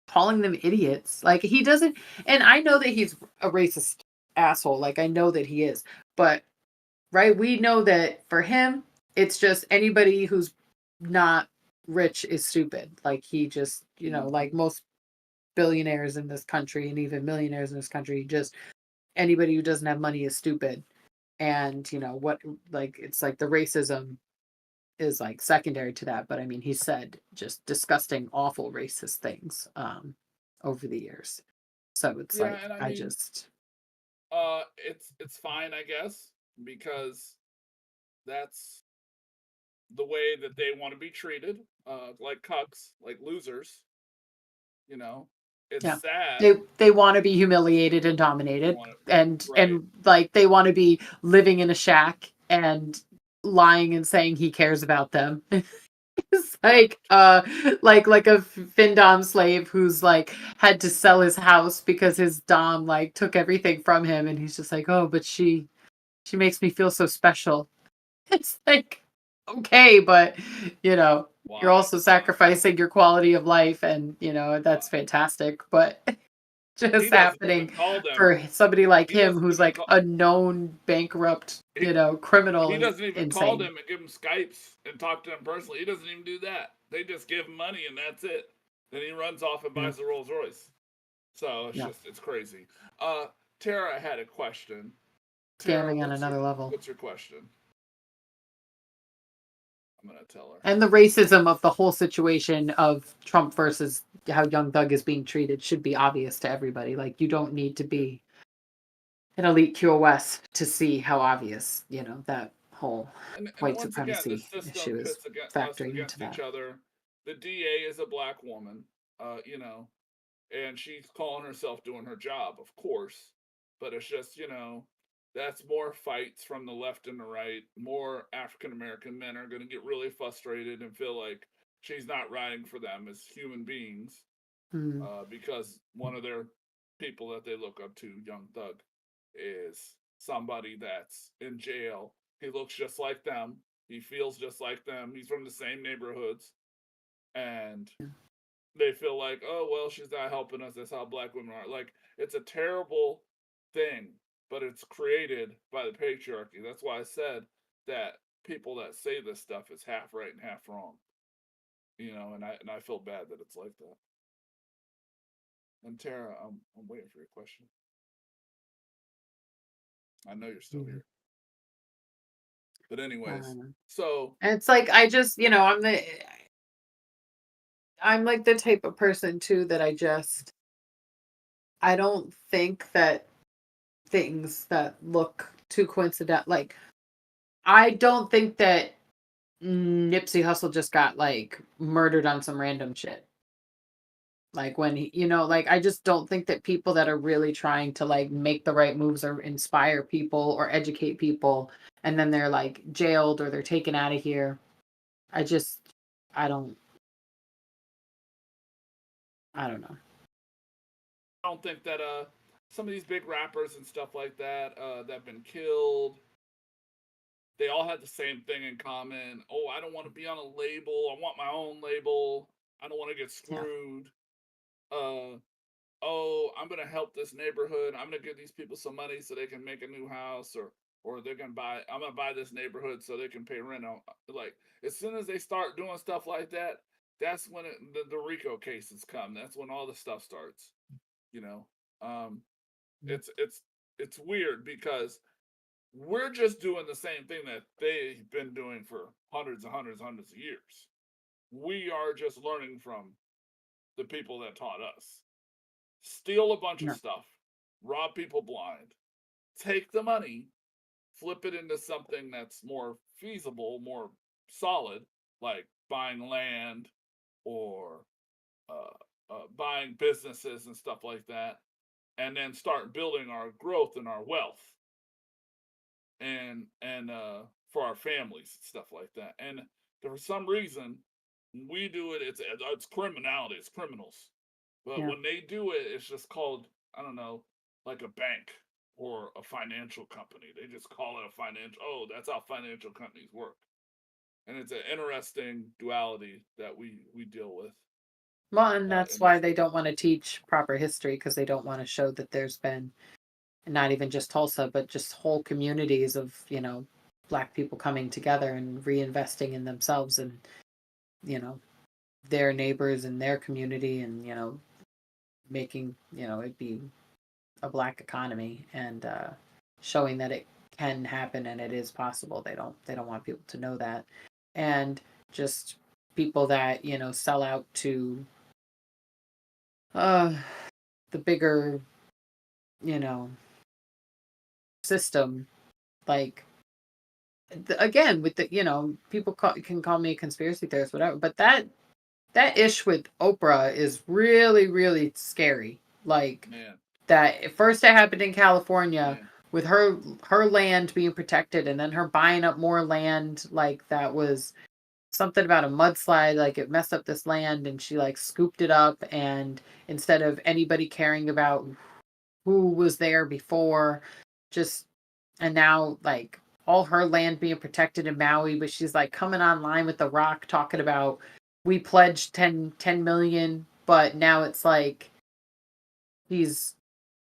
calling them idiots. Like, he doesn't, and I know that he's a racist asshole. Like, I know that he is, but right, we know that for him, it's just anybody who's not rich is stupid. Like, he just, like most billionaires in this country and even millionaires in this country, just anybody who doesn't have money is stupid. And what, like, it's like the racism is like secondary to that, but I mean, he said just disgusting, awful racist things over the years. So it's Yeah, like, and I I mean, just, it's fine, I guess, because that's the way that they want to be treated, like cucks, like losers. You know, it's yeah, sad. they want to be humiliated and They dominated, want it right. and like they want to be living in a shack and lying and saying he cares about them. It's like like a Findom slave who's like had to sell his house because his dom like took everything from him, and he's just like, oh, but she makes me feel so special. It's like, okay, but you know, you're Why? also Why? sacrificing your quality of life, and Why? that's fantastic, but He just doesn't even happening call them. for somebody like He him doesn't who's even like call. a known bankrupt, He, criminal he is doesn't even call insane. them and give them Skypes and talk to them personally. He doesn't even do that. They just give him money and that's it. Then he runs off and Yeah. buys the Rolls Royce. So Yeah. it's crazy. Uh, Tara had a question. Tara, Scamming on another level. what's your question? I'm gonna tell her. And the racism of the whole situation of Trump versus how Young Thug is being treated should be obvious to everybody. Like, you don't need to Yeah. be an elite QoS to see how obvious, that whole And white once again, the supremacy system issue is pits us factoring into against each that. other. The DA is a black woman, and she's calling herself doing her job, of course. But it's just, that's more fights from the left and the right. More African American men are going to get really frustrated and feel like she's not riding for them as human beings, Mm. because one of their people that they look up to, Young Thug, is somebody that's in jail. He looks just like them. He feels just like them. He's from the same neighborhoods. And they feel like, oh, well, she's not helping us. That's how black women are. Like, it's a terrible thing, but it's created by the patriarchy. That's why I said that people that say this stuff is half right and half wrong. And I feel bad that it's like that. And Tara, I'm waiting for your question. I know you're still here. But anyways, so and it's like I just, I'm like the type of person too that I don't think that things that look too coincidental, like I don't think that Nipsey Hussle just got like murdered on some random shit. Like when he, like I just don't think that people that are really trying to like make the right moves or inspire people or educate people and then they're like jailed or they're taken out of here. I just I don't I don't know. I don't think that some of these big rappers and stuff like that that have been killed, they all had the same thing in common. Oh, I don't want to be on a label. I want my own label. I don't want to get Yeah. screwed. Oh, I'm gonna help this neighborhood. I'm gonna give these people some money so they can make a new house, or they're gonna buy. I'm gonna buy this neighborhood so they can pay rent. Like as soon as they start doing stuff like that, that's when the RICO cases come. That's when all the stuff starts. You know, um, it's weird because we're just doing the same thing that they've been doing for hundreds of years. We are just learning from the people that taught us. Steal a bunch of Yeah. stuff, rob people blind, take the money, flip it into something that's more feasible, more solid, like buying land or buying businesses and stuff like that, and then start building our growth and our wealth and for our families and stuff like that. And for some reason, we do it. It's criminality. It's criminals. But Yeah. when they do it, it's just called, I don't know, like a bank or a financial company. They just call it a financial. Oh, that's how financial companies work. And it's an interesting duality that we deal with. Well, and that's In why this they day. don't want to teach proper history because they don't want to show that there's been not even just Tulsa, but just whole communities of, Black people coming together and reinvesting in themselves and, you know, their neighbors and their community and, making, it be a Black economy and showing that it can happen and it is possible. They don't want people to know that. And just people that, sell out to uh the bigger, you know, system, like again with the, people can call me a conspiracy theorist, whatever, but that ish with Oprah is really really scary. Like Man, that at first it happened in California man. with her land being protected and then her buying up more land, like that was something about a mudslide, like it messed up this land and she like scooped it up, and instead of anybody caring about who was there before, just and now like all her land being protected in Maui, but she's like coming online with The Rock talking about we pledged 10 million, but now it's like he's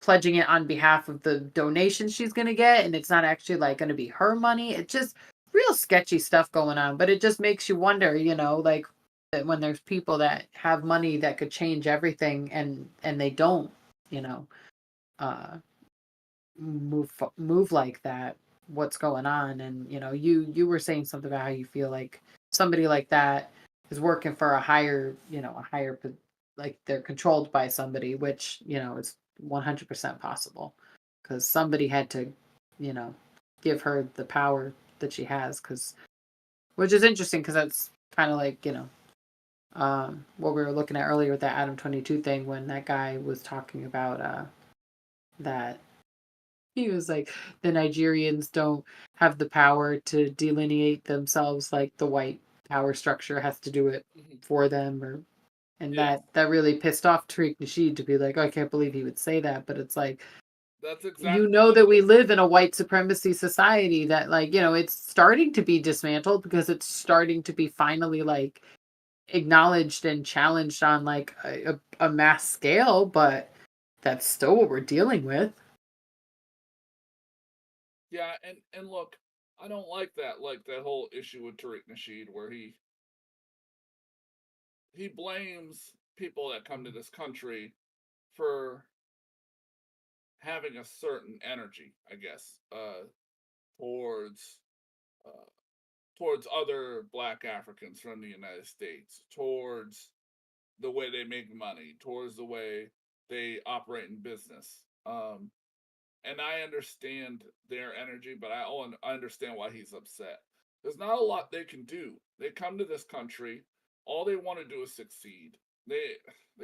pledging it on behalf of the donation she's going to get, and it's not actually like going to be her money. It's just real sketchy stuff going on, but it just makes you wonder, like that when there's people that have money that could change everything and they don't, you know, uh move like that, what's going on. And you were saying something about how you feel like somebody like that is working for a higher, like they're controlled by somebody, which is 100% possible because somebody had to you know give her the power that she has, because which is interesting because that's kind of like what we were looking at earlier with that Adam 22 thing, when that guy was talking about that he was like, the Nigerians don't have the power to delineate themselves, like the white power structure has to do it Mm-hmm. for them, or and Yeah, that really pissed off Tariq Nasheed to be like, oh, I can't believe he would say that. But it's like, that's exactly what that it we is. live in a white supremacy society that, like, it's starting to be dismantled because it's starting to be finally like acknowledged and challenged on like a mass scale, but that's still what we're dealing with. Yeah, and look, I don't like that whole issue with Tariq Nasheed where he blames people that come to this country for having a certain energy, I guess, towards uh, towards other Black Africans from the United States, towards the way they make money, towards the way they operate in business. And I understand their energy, but I understand why he's upset. There's not a lot they can do. They come to this country, all they want to do is succeed. They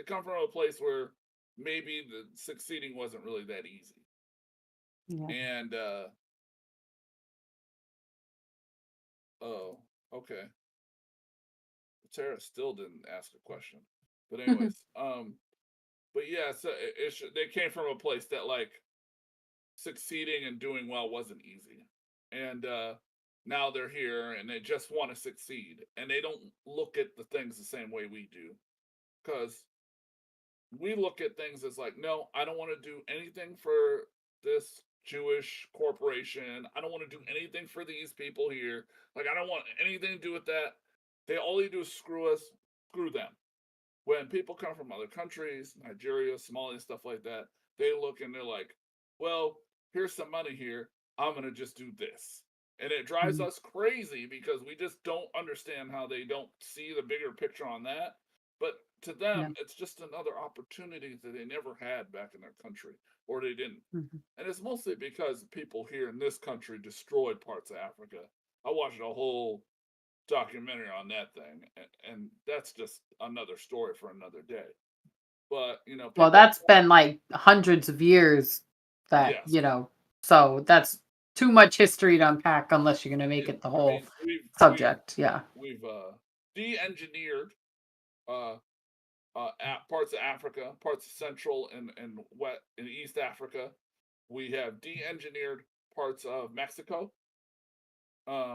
come from a place where maybe the succeeding wasn't really that easy. Yeah. And oh, okay. Tara still didn't ask a question. But anyways, but yeah, so they came from a place that like succeeding and doing well wasn't easy. And now they're here and they just want to succeed. And they don't look at the things the same way we do. Because we look at things as like, no, I don't want to do anything for this Jewish corporation. I don't want to do anything for these people here. Like, I don't want anything to do with that. They all they do is screw us, screw them. When people come from other countries, Nigeria, Somalia, stuff like that, they look and they're like, well, here's some money here. I'm going to just do this. And it drives us crazy because we just don't understand how they don't see the bigger picture on that. But to them, Yeah. it's just another opportunity that they never had back in their country, or they didn't. And it's mostly because people here in this country destroyed parts of Africa. I watched a whole documentary on that thing, and that's just another story for another day. But you know, Well, people, that's been like hundreds of years that, yes, so that's too much history to unpack unless you're going to make it the I whole mean, subject. Yeah. we've de-engineered uh parts of Africa, parts of Central and West and East Africa. We have de-engineered parts of Mexico.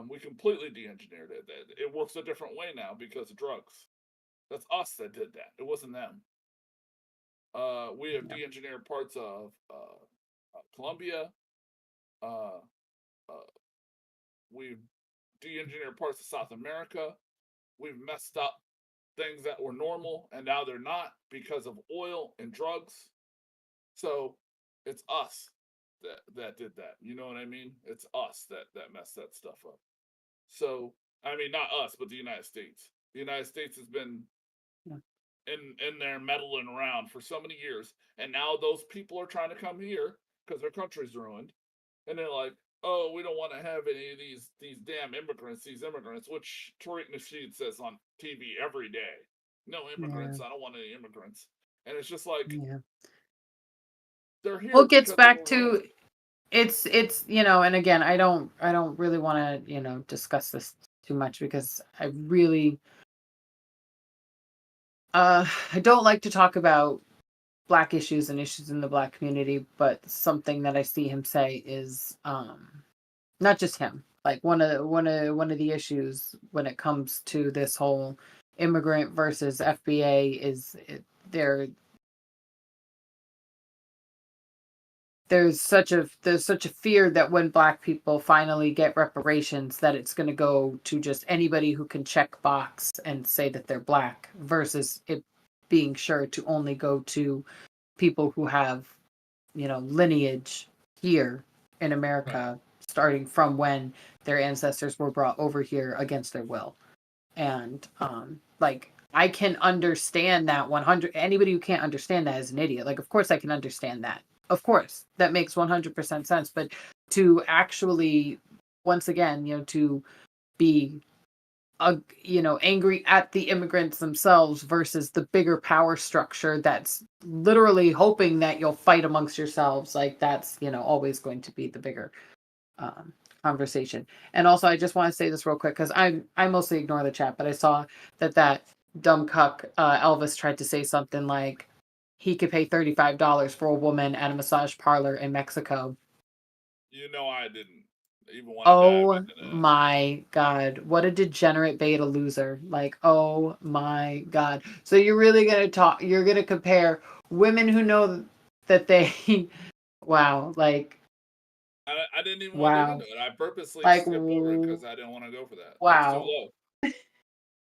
We completely de-engineered it. It works a different way now because of drugs. That's us that did that. It wasn't them. We have Yeah. de-engineered parts of Colombia. Uh, uh, we've de-engineered parts of South America. We've messed up things that were normal and now they're not because of oil and drugs. So it's us that did that. You know what I mean? It's us that messed that stuff up. So I mean, not us, but the United States. The United States has been Yeah. in there meddling around for so many years, and now those people are trying to come here because their country's ruined, and they're like, "Oh, we don't want to have any of these damn immigrants, these immigrants," which Tariq Nasheed says on TV every day. No Yeah. immigrants. I don't want any immigrants. And it's just like Yeah. they're Well, here it gets because they back were ruined. to it's and again, I don't really want to, discuss this too much because I really I don't like to talk about black issues and issues in the black community, but something that I see him say is not just him. Like one of the issues when it comes to this whole immigrant versus FBA is there there's such a fear that when black people finally get reparations that it's going to go to just anybody who can check box and say that they're black versus it being sure to only go to people who have lineage here in Right. America starting from when their ancestors were brought over here against their will. And like I can understand that 100 anybody who can't understand that is an idiot. Like of course I can understand that. Of course, that makes 100% sense, but to actually once again, to be angry at the immigrants themselves versus the bigger power structure that's literally hoping that you'll fight amongst yourselves, like that's always going to be the bigger um, conversation. And also, I just want to say this real quick because I mostly ignore the chat, but I saw that dumb cuck Elvis tried to say something like he could pay $35 for a woman at a massage parlor in Mexico. You know, I didn't even want to dive Oh into that. my God. What a degenerate beta loser. Like, oh my God. So you're going to compare women who know that they, wow, like, I didn't even want to dig wow. into it. I purposely Like, skipped over it because I didn't want to go for that. That's too wow. low.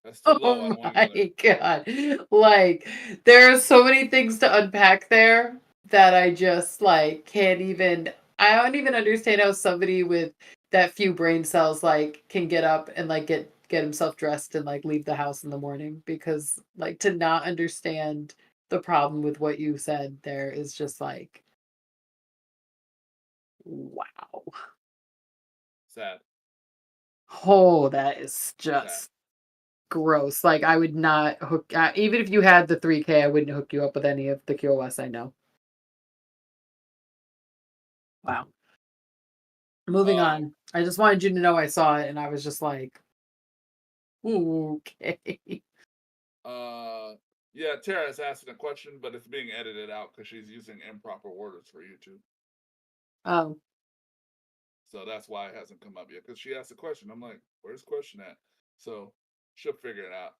That's too low. I Oh don't want to go my god. Like there are so many things to unpack there that I just like can't even I don't even understand how somebody with that few brain cells like can get up and like get himself dressed and like leave the house in the morning because like to not understand the problem with what you said there is just like wow. Sad. Oh, that is Sad. just gross. Like I would not hook even if you had the 3K, I wouldn't hook you up with any of the Kure West I know. Wow. Moving Um. on. I just wanted you to know I saw it and I was just like, "Ooh, okay." Yeah, Tara's asking a question, but it's being edited out because she's using improper words for YouTube. Oh, So that's why it hasn't come up yet. Because she asked a question. I'm like, where's the question at? So she'll figure it out.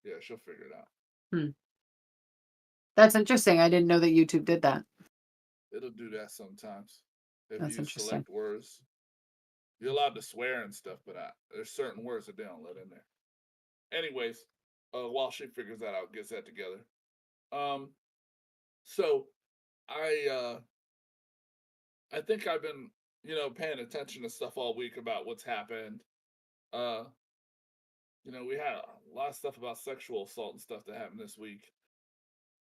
Yeah, she'll figure it out. hmm. That's interesting. I didn't know that YouTube did that. It'll do that sometimes. If That's you interesting. select words, you're allowed to swear and stuff, but there's certain words that they don't let in there. Anyways, while she figures that out, gets that together. Um, so I I think I've been paying attention to stuff all week about what's happened. Uh, we had a lot of stuff about sexual assault and stuff that happened this week.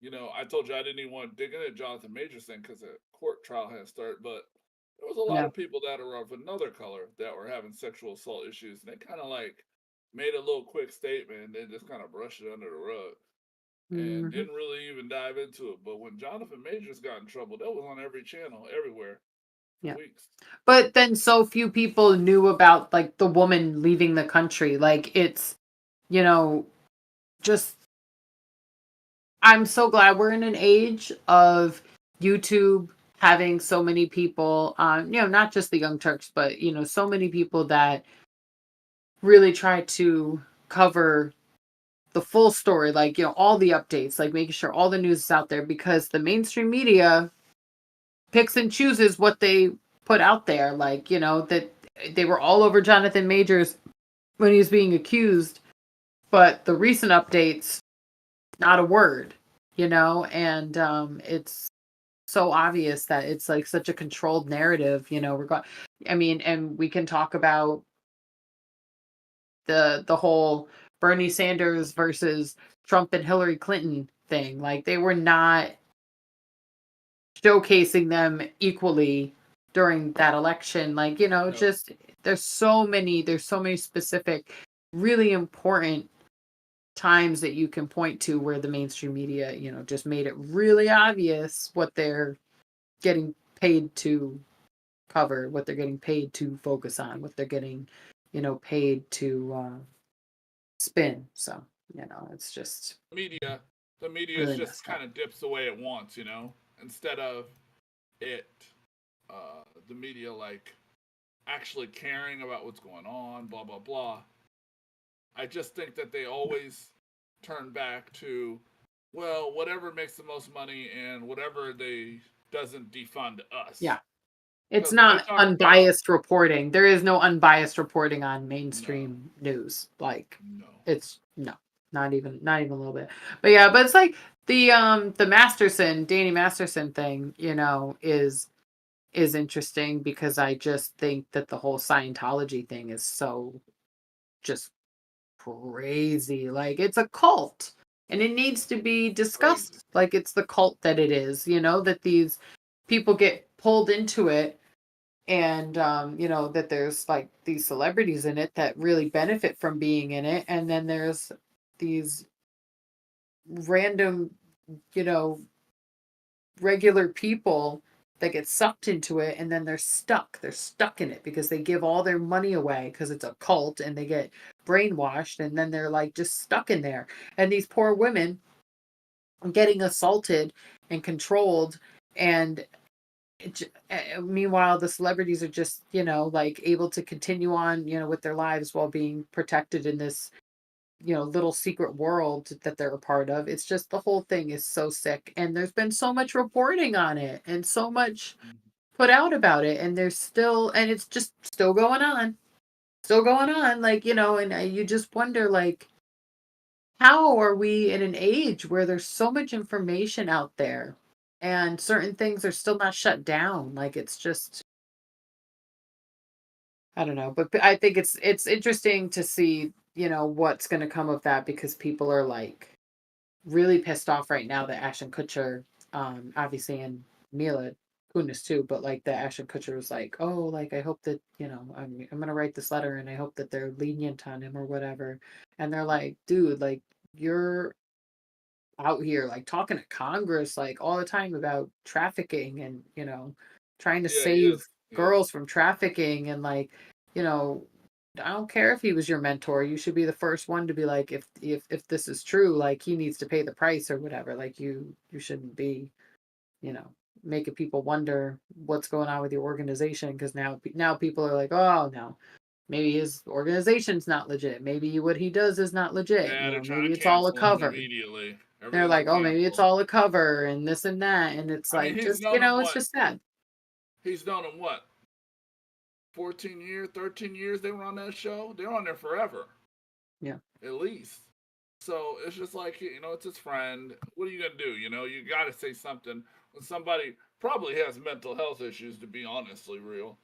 I told you I didn't even want to dig into Jonathan Majors thing because the court trial hadn't started, but there was a lot Yeah. of people that are of another color that were having sexual assault issues, and they kind of like made a little quick statement and then just kind of brushed it under the rug and Mhm. didn't really even dive into it. But when Jonathan Majors got in trouble, that was on every channel, everywhere for Yeah. weeks. But then so few people knew about like the woman leaving the country. Like it's, you know, just I'm so glad we're in an age of YouTube having so many people, not just the Young Turks, but so many people that really try to cover the full story, like all the updates, like making sure all the news is out there because the mainstream media picks and chooses what they put out there. Like that they were all over Jonathan Majors when he was being accused, but the recent updates, not a word, and it's so obvious that it's like such a controlled narrative, and we can talk about the whole Bernie Sanders versus Trump and Hillary Clinton thing. Like they were not showcasing them equally during that election. Like, No, just there's so many specific, really important times that you can point to where the mainstream media, just made it really obvious what they're getting paid to cover, what they're getting paid to focus on, what they're getting, paid to spin. So, it's just media, the media really just messed up. kind of dips the way it wants, instead of it, the media like actually caring about what's going on, blah blah blah. I just think that they always turn back to, well, whatever makes the most money and whatever they doesn't defund us. Yeah. It's Because when they not talk about unbiased reporting. There is no unbiased reporting on no, mainstream news. Like no, it's no, not even a little bit. But yeah, but it's like the Masterson, Danny Masterson thing, is interesting because I just think that the whole Scientology thing is so just crazy. Like it's a cult and it needs to be crazy. discussed like it's the cult that it is, that these people get pulled into it and that there's like these celebrities in it that really benefit from being in it and then there's these random you know regular people that get sucked into it and then they're stuck in it because they give all their money away because it's a cult and they get brainwashed and then they're like just stuck in there and these poor women getting assaulted and controlled and meanwhile the celebrities are just like able to continue on with their lives while being protected in this little secret world that they're a part of. It's just the whole thing is so sick and there's been so much reporting on it and so much put out about it and there's still and it's just still going on like and you just wonder like how are we in an age where there's so much information out there and certain things are still not shut down? Like, it's just, I don't know, but I think it's interesting to see, what's going to come of that, because people are like really pissed off right now that Ashton Kutcher, obviously, and Mila Kunis too, but like that Ashton Kutcher was like, oh, like I hope that I'm gonna write this letter and I hope that they're lenient on him or whatever, and they're like, dude, like you're out here like talking to Congress like all the time about trafficking and trying to Yeah, he save is. He is. girls from trafficking, and like you know I don't care if he was your mentor. You should be the first one to be like, if this is true, like he needs to pay the price or whatever. Like you shouldn't be, you know, making people wonder what's going on with your organization, because now people are like, oh no, maybe his organization's not legit. Maybe what he does is not legit. Yeah, they're trying Maybe to it's all a cancel him cover. immediately. They're Everything's a like, oh, maybe it's cancel. all a cover and this and that, and it's I mean, like he's just known him it's what? just sad. He's known him what? 14 years, 13 years they were on that show. They're on there forever. Yeah. At least. So it's just like, it's his friend. What are you going to do? You got to say something when somebody probably has mental health issues, to be honestly real.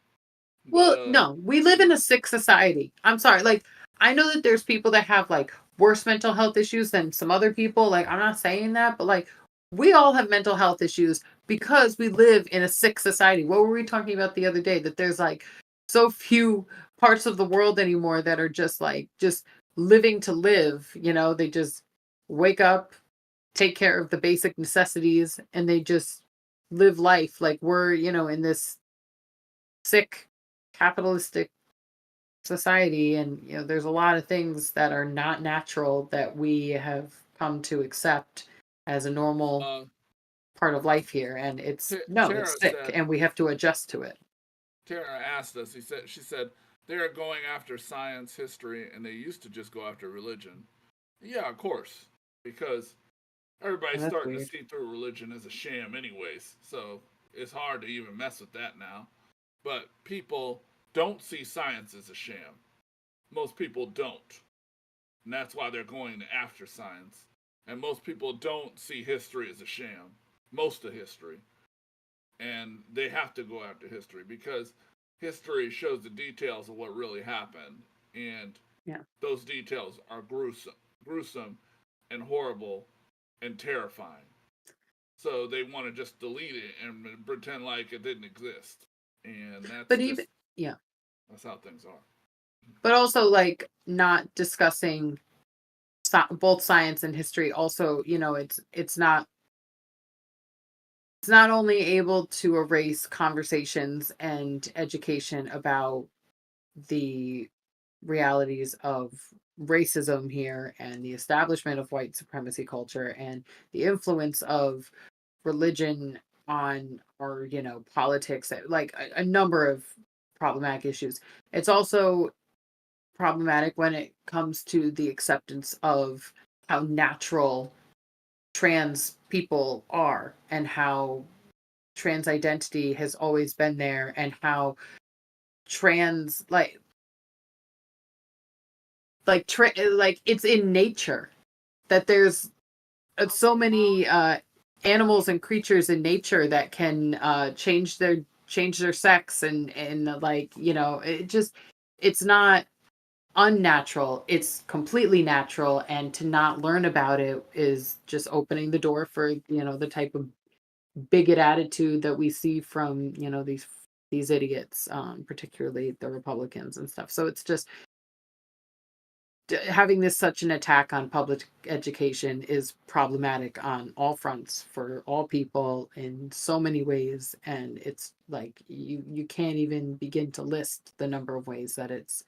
But, Well, no, we live in a sick society. I'm sorry. Like, I know that there's people that have like worse mental health issues than some other people. Like, I'm not saying that, but like, we all have mental health issues because we live in a sick society. What were we talking about the other day? That there's like so few parts of the world anymore that are just living to live. They just wake up, take care of the basic necessities, and they just live life. Like, we're, in this sick capitalistic society, and there's a lot of things that are not natural that we have come to accept as a normal uh, part of life here, and Tara it's sick said, and we have to adjust to it. Tara asked us, she said, they are going after science, history, and they used to just go after religion. Yeah, of course. Because everybody's And that's starting to weird. see through religion as a sham, anyways. So it's hard to even mess with that now. But people don't see science as a sham. Most people don't. And that's why they're going after science. And most people don't see history as a sham. Most of history. And they have to go after history because history shows the details of what really happened. And Yeah. those details are gruesome and horrible and terrifying. So they want to just delete it and pretend like it didn't exist. And But even, yeah, that's how things are. but also like not discussing both science and history. Also, it's not only able to erase conversations and education about the realities of racism here and the establishment of white supremacy culture and the influence of religion on our politics, like a number of problematic issues. It's also problematic when it comes to the acceptance of how natural trans people are, and how trans identity has always been there, and how trans like it's in nature, that there's so many animals and creatures in nature that can change their sex, and like it's not unnatural, it's completely natural, and to not learn about it is just opening the door for the type of bigot attitude that we see from these idiots, particularly the Republicans and stuff. So it's just having this such an attack on public education is problematic on all fronts for all people in so many ways, and it's like you can't even begin to list the number of ways that it's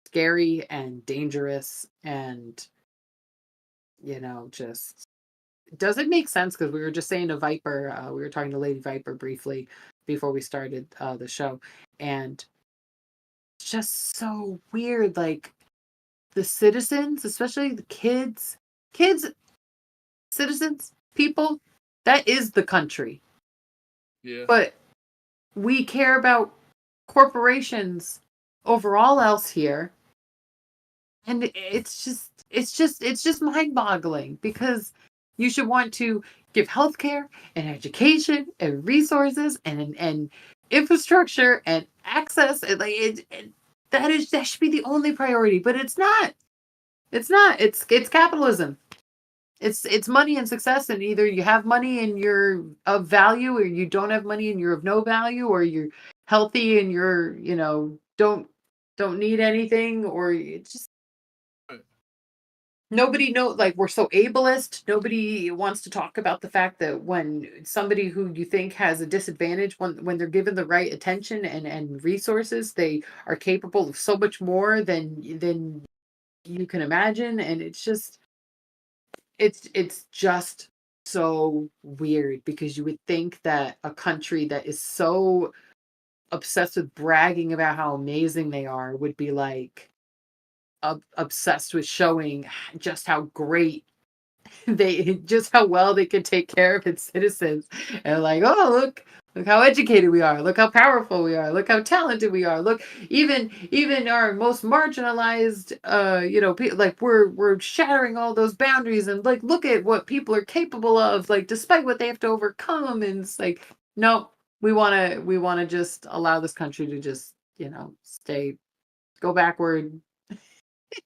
scary and dangerous, and just doesn't make sense, because we were just saying to Viper, we were talking to Lady Viper briefly before we started the show, and it's just so weird, like the citizens, especially the kids, citizens, people, that is the country. Yeah. But we care about corporations over all else here. And it's just mind-boggling because you should want to give healthcare and education and resources and infrastructure and access and that should be the only priority, but it's not. It's not. It's capitalism. It's money and success, and either you have money and you're of value, or you don't have money and you're of no value, or you're healthy and you're don't need anything, or it's just nobody know, like, we're so ableist. Nobody wants to talk about the fact that when somebody who you think has a disadvantage, when they're given the right attention and resources, they are capable of so much more than you can imagine. And it's just so weird because you would think that a country that is so obsessed with bragging about how amazing they are would be like obsessed with showing just how great just how well they can take care of its citizens, and like, oh, look how educated we are, look how powerful we are, look how talented we are, look, even our most marginalized like we're shattering all those boundaries, and like, look at what people are capable of, like, despite what they have to overcome. And it's like, no, we want to just allow this country to just stay, go backward.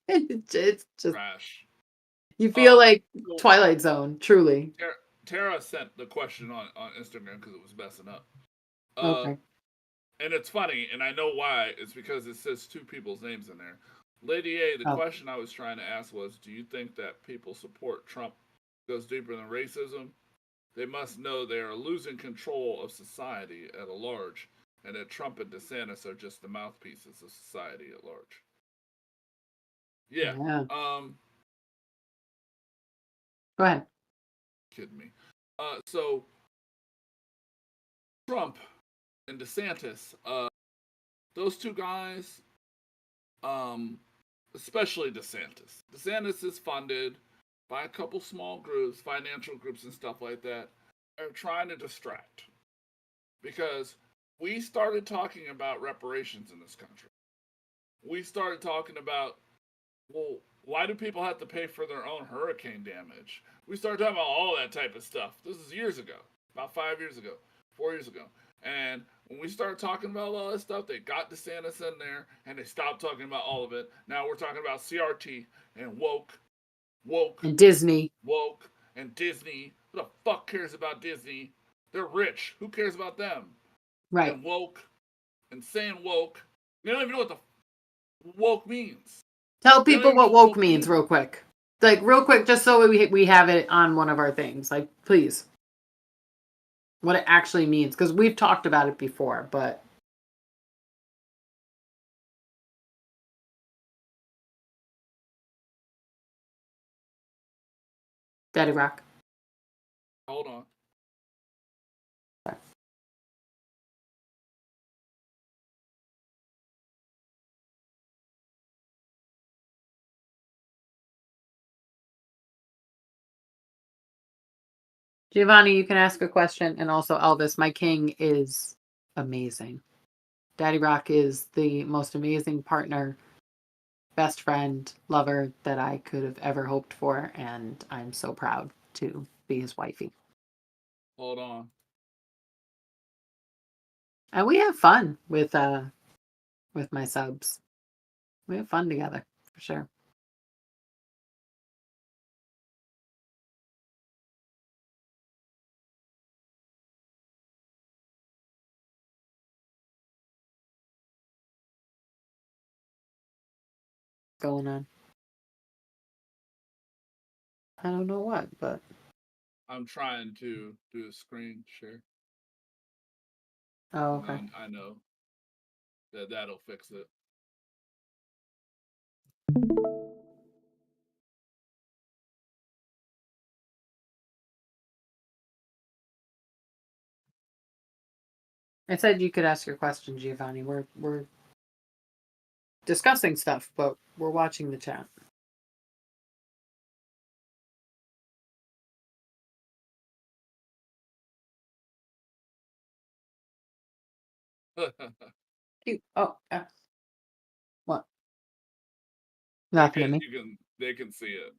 It's just, Trash. you feel like So Twilight Zone, truly. Tara sent the question on Instagram because it was messing up. Uh, Okay. and it's funny, and I know why. It's because it says two people's names in there. Lady A, the Oh, question I was trying to ask was, do you think that people support Trump goes deeper than racism? They must know they are losing control of society at a large, and that Trump and DeSantis are just the mouthpieces of society at large. Yeah. yeah. Um, Go ahead. kidding me. So Trump and DeSantis, those two guys, um, especially DeSantis. DeSantis is funded by a couple small groups, financial groups, and stuff like that. Are trying to distract because we started talking about reparations in this country. We started talking about, well, why do people have to pay for their own hurricane damage? We started talking about all that type of stuff. This is years ago, about 5 years ago, 4 years ago. And when we started talking about all that stuff, they got DeSantis in there and they stopped talking about all of it. Now we're talking about CRT and woke, And Disney. woke, and Disney. Who the fuck cares about Disney? They're rich. Who cares about them? Right. And woke, and saying woke. They don't even know what the woke means. Tell They don't people even know what what woke woke means means. real quick. Like, real quick, just so we have it on one of our things. Like, please. What it actually means, because we've talked about it before, but Daddy Rock. Hold on. Giovanni, you can ask a question, and also Elvis. My king is amazing. Daddy Rock is the most amazing partner, best friend, lover that I could have ever hoped for, and I'm so proud to be his wifey. Hold on. And we have fun with my subs. We have fun together, for sure. Going on. I don't know what, but I'm trying to do a screen share, oh, and okay. I know that that'll fix it. I said you could ask your question, Giovanni. We're discussing stuff, but we're watching the chat. Oh, what? Nothing to me. They can see it.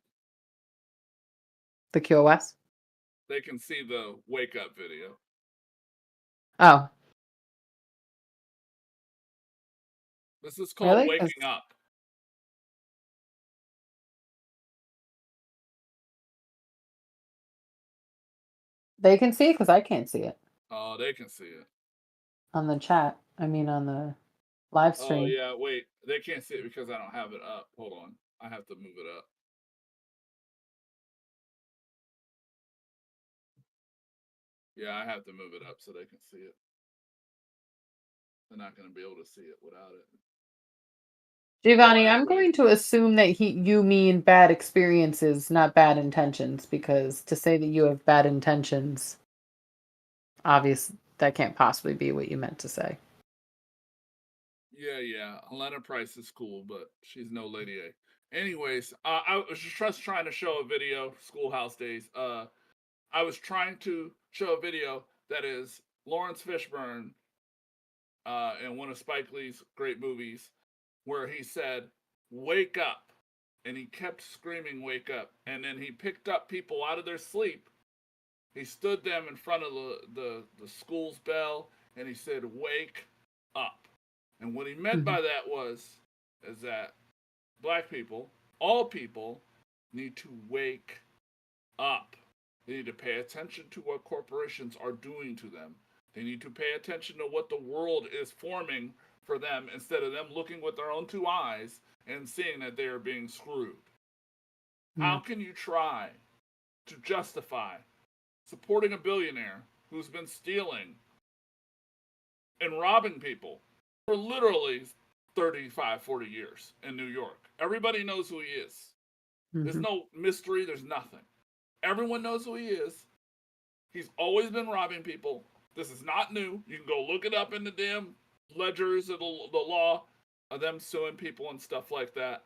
The QoS? They can see the wake up video. Oh. This is called Really? waking up. They can see it because I can't see it. Oh, they can see it. On the chat. I mean, on the live stream. Oh, yeah, wait. They can't see it because I don't have it up. Hold on. I have to move it up. Yeah, I have to move it up so they can see it. They're not going to be able to see it without it. Giovanni, I'm going to assume that you mean bad experiences, not bad intentions, because to say that you have bad intentions, obvious that can't possibly be what you meant to say. Yeah. Helena Price is cool, but she's no Lady A. Anyways, I was just trying to show a video, Schoolhouse Days. I was trying to show a video that is Lawrence Fishburne in one of Spike Lee's great movies, where he said, "Wake up," and he kept screaming, "Wake up!" And then he picked up people out of their sleep. He stood them in front of the school's bell, and he said, "Wake up." And what he meant by that is that black people, all people, need to wake up. They need to pay attention to what corporations are doing to them. They need to pay attention to what the world is forming for them instead of them looking with their own two eyes and seeing that they are being screwed. How can you try to justify supporting a billionaire who's been stealing and robbing people for literally 35, 40 years in New York? Everybody knows who he is. There's no mystery, there's nothing. Everyone knows who he is. He's always been robbing people. This is not new. You can go look it up in the damn ledgers of the law of them suing people and stuff like that.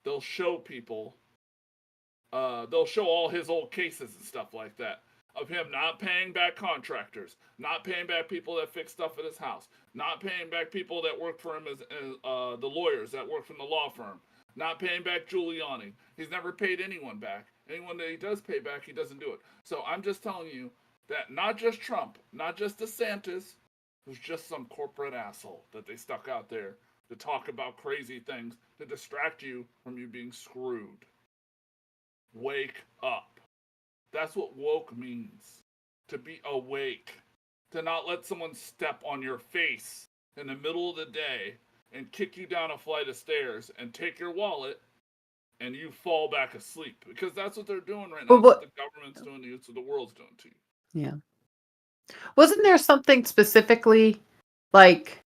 They'll show people. They'll show all his old cases and stuff like that of him not paying back contractors, not paying back people that fix stuff at his house, not paying back people that work for him as the lawyers that work from the law firm, not paying back Giuliani. He's never paid anyone back. Anyone that he does pay back, he doesn't do it. So I'm just telling you that not just Trump, not just DeSantis, who's just some corporate asshole that they stuck out there to talk about crazy things to distract you from you being screwed. Wake up. That's what woke means. To be awake. To not let someone step on your face in the middle of the day and kick you down a flight of stairs and take your wallet and you fall back asleep. Because that's what they're doing right now. That's what the government's doing to you. That's what the world's doing to you. Yeah. Wasn't there something specifically like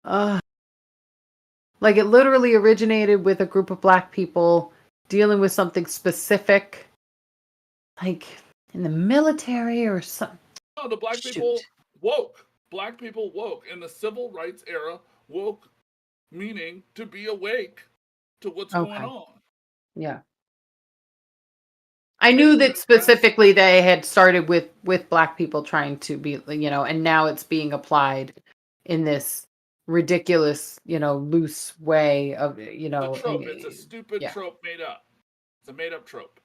it literally originated with a group of black people dealing with something specific, like in the military or something? No, the black people woke. Black people woke. In the civil rights era, woke meaning to be awake to what's going on. Yeah. I knew that specifically they had started with black people trying to be, and now it's being applied in this ridiculous, loose way of, It's a trope. It's a stupid trope made up. It's a made up trope.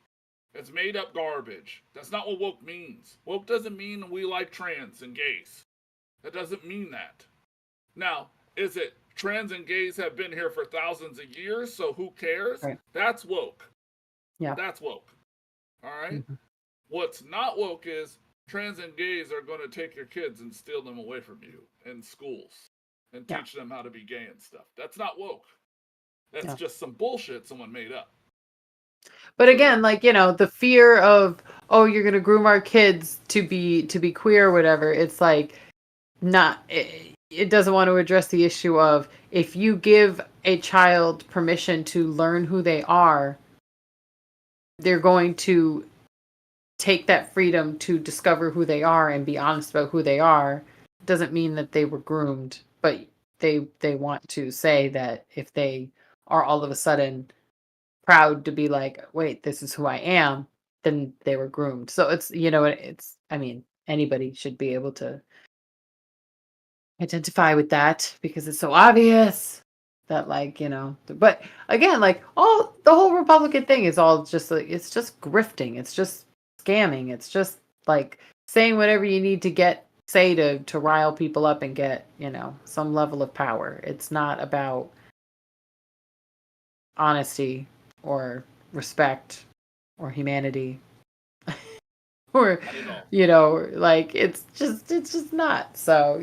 It's made up garbage. That's not what woke means. Woke doesn't mean we like trans and gays. That doesn't mean that. Now, is it trans and gays have been here for thousands of years, so who cares? Right. That's woke. Yeah. That's woke. All right? What's not woke is trans and gays are going to take your kids and steal them away from you in schools and teach them how to be gay and stuff. That's not woke. That's just some bullshit someone made up. But again, the fear of, you're going to groom our kids to be queer or whatever, it's like not, it doesn't want to address the issue of if you give a child permission to learn who they are, they're going to take that freedom to discover who they are and be honest about who they are. It doesn't mean that they were groomed, but they want to say that if they are all of a sudden proud to be like, wait, this is who I am, then they were groomed. So it's, anybody should be able to identify with that because it's so obvious. that like, but again, like all the whole Republican thing is all just like, it's just grifting, it's just scamming, it's just like saying whatever you need to say to rile people up and get, some level of power. It's not about honesty or respect or humanity or like it's just not. So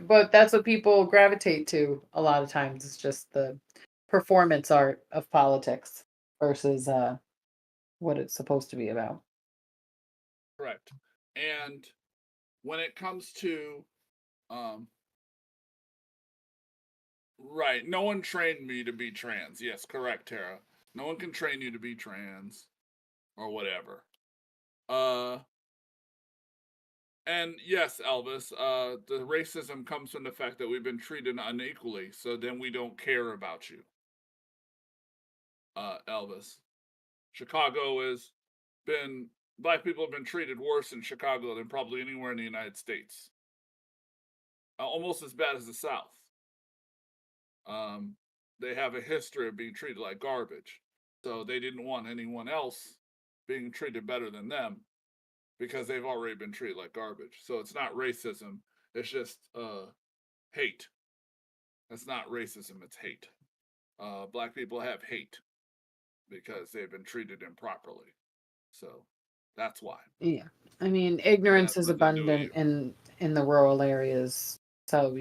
but that's what people gravitate to a lot of times. It's just the performance art of politics versus what it's supposed to be about. Correct. And when it comes to right, no one trained me to be trans. Yes, correct, Tara. No one can train you to be trans or whatever. And yes, Elvis, the racism comes from the fact that we've been treated unequally, so then we don't care about you. Elvis. Chicago has been, black people have been treated worse in Chicago than probably anywhere in the United States. Almost as bad as the South. They have a history of being treated like garbage. So they didn't want anyone else being treated better than them because they've already been treated like garbage. So it's not racism, it's just hate. It's not racism, it's hate. Black people have hate because they've been treated improperly. So that's why. Yeah. I mean, ignorance is abundant in the rural areas. So,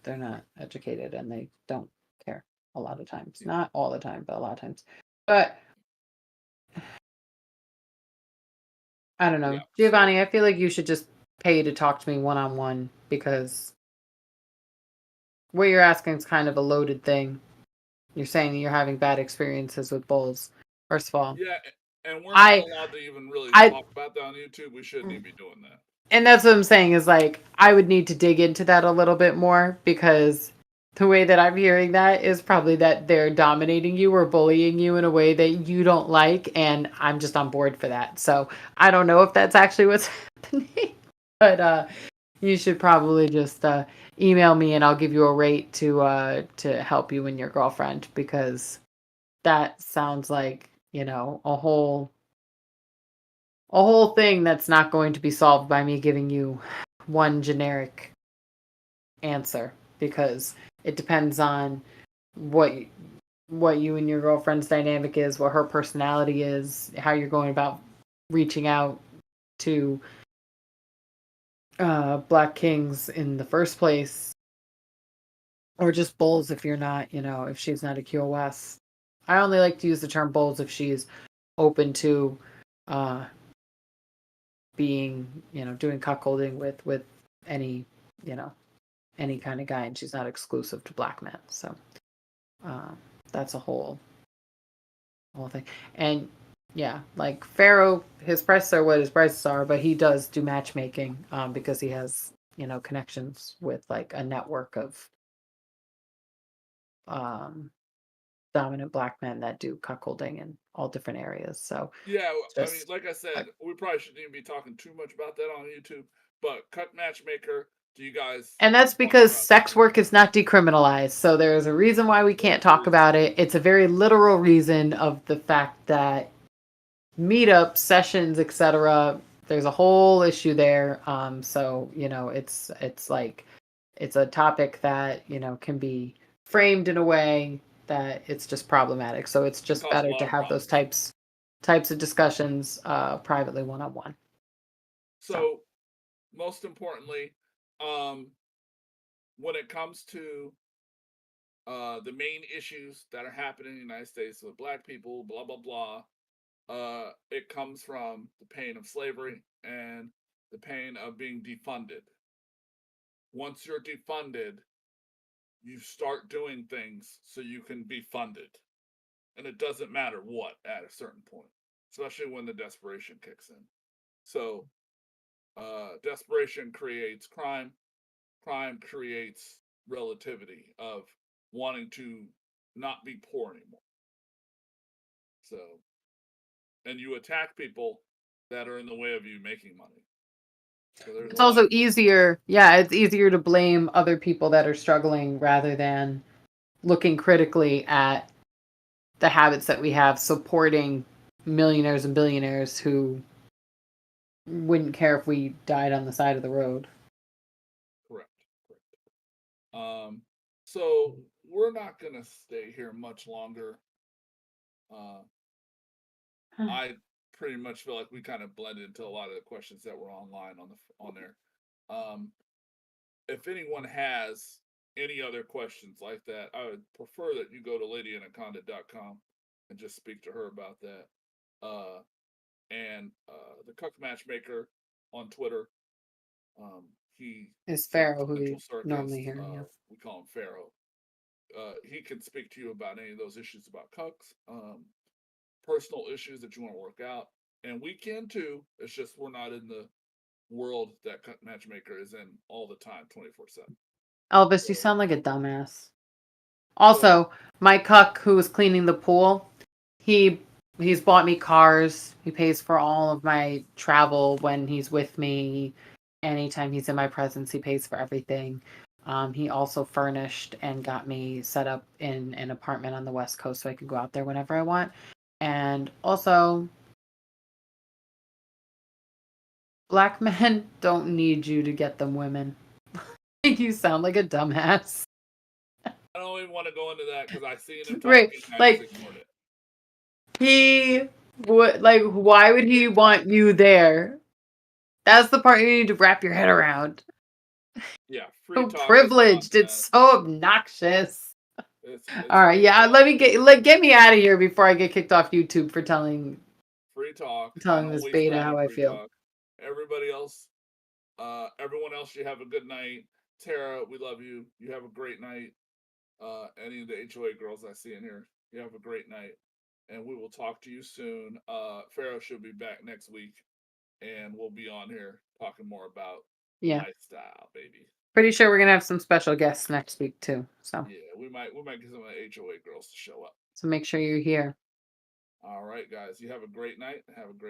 they're not educated and they don't care a lot of times. Not all the time, but a lot of times. But I don't know. Giovanni, I feel like you should just pay to talk to me one-on-one because what you're asking is kind of a loaded thing. You're saying you're having bad experiences with bulls. First of all. Yeah, and we're not allowed to even really talk about that on YouTube. We shouldn't even be doing that. And that's what I'm saying is like, I would need to dig into that a little bit more because the way that I'm hearing that is probably that they're dominating you or bullying you in a way that you don't like. And I'm just on board for that. So I don't know if that's actually what's happening, but you should probably just email me and I'll give you a rate to help you and your girlfriend because that sounds like, a whole thing that's not going to be solved by me giving you one generic answer because it depends on what you and your girlfriend's dynamic is, what her personality is, how you're going about reaching out to Black Kings in the first place, or just bulls if you're not, if she's not a QoS. I only like to use the term bulls if she's open to being, doing cuckolding with any, any kind of guy, and she's not exclusive to black men. So that's a whole thing. And yeah, like Pharaoh, his prices are what his prices are, but he does do matchmaking because he has, connections with like a network of dominant black men that do cuckolding in all different areas. So yeah, I mean, like I said, we probably shouldn't even be talking too much about that on YouTube. But Cuck Matchmaker, do you guys? And that's because sex work is not decriminalized. So there's a reason why we can't talk about it. It's a very literal reason of the fact that meetups, sessions, etc. There's a whole issue there. So it's like it's a topic that can be framed in a way that it's just problematic. So it's just better to have those types of discussions privately one-on-one. So most importantly, when it comes to the main issues that are happening in the United States with black people, blah blah blah, it comes from the pain of slavery and the pain of being defunded. Once you're defunded, you start doing things so you can be funded. And it doesn't matter what at a certain point, especially when the desperation kicks in. So, desperation creates crime. Crime creates relativity of wanting to not be poor anymore. So, and you attack people that are in the way of you making money. So it's also easier. Yeah, it's easier to blame other people that are struggling rather than looking critically at the habits that we have, supporting millionaires and billionaires who wouldn't care if we died on the side of the road. Correct. So we're not gonna stay here much longer. Uh, I pretty much feel like we kind of blended into a lot of the questions that were online on there. If anyone has any other questions like that, I would prefer that you go to ladyanaconda.com and just speak to her about that. And the Cuck Matchmaker on Twitter. He Is Pharaoh, who Central we Circus. normally hear. Yeah. We call him Pharaoh. He can speak to you about any of those issues about cucks, personal issues that you want to work out, and we can too. It's just we're not in the world that Cuck Matchmaker is in all the time, 24/7. Elvis, you sound like a dumbass. Also, my cuck who was cleaning the pool, he's bought me cars. He pays for all of my travel when he's with me. Anytime he's in my presence, he pays for everything. He also furnished and got me set up in an apartment on the West Coast so I could go out there whenever I want. And also, black men don't need you to get them women. You sound like a dumbass. I don't even want to go into that because I seen him talking. Right, I like, just ignored it. he would, like, why would he want you there? That's the part you need to wrap your head around. Yeah, So privileged. It's so obnoxious. It's all right, yeah. Let me get me out of here before I get kicked off YouTube for telling free talk. Telling this beta how I feel. Talk. Everybody else, everyone else, you have a good night. Tara, we love you. You have a great night. Any of the HOA girls I see in here, you have a great night, and we will talk to you soon. Pharaoh should be back next week, and we'll be on here talking more about lifestyle, baby. Pretty sure we're gonna have some special guests next week too. So yeah, we might get some of the HOA girls to show up. So make sure you're here. All right, guys. You have a great night. Have a great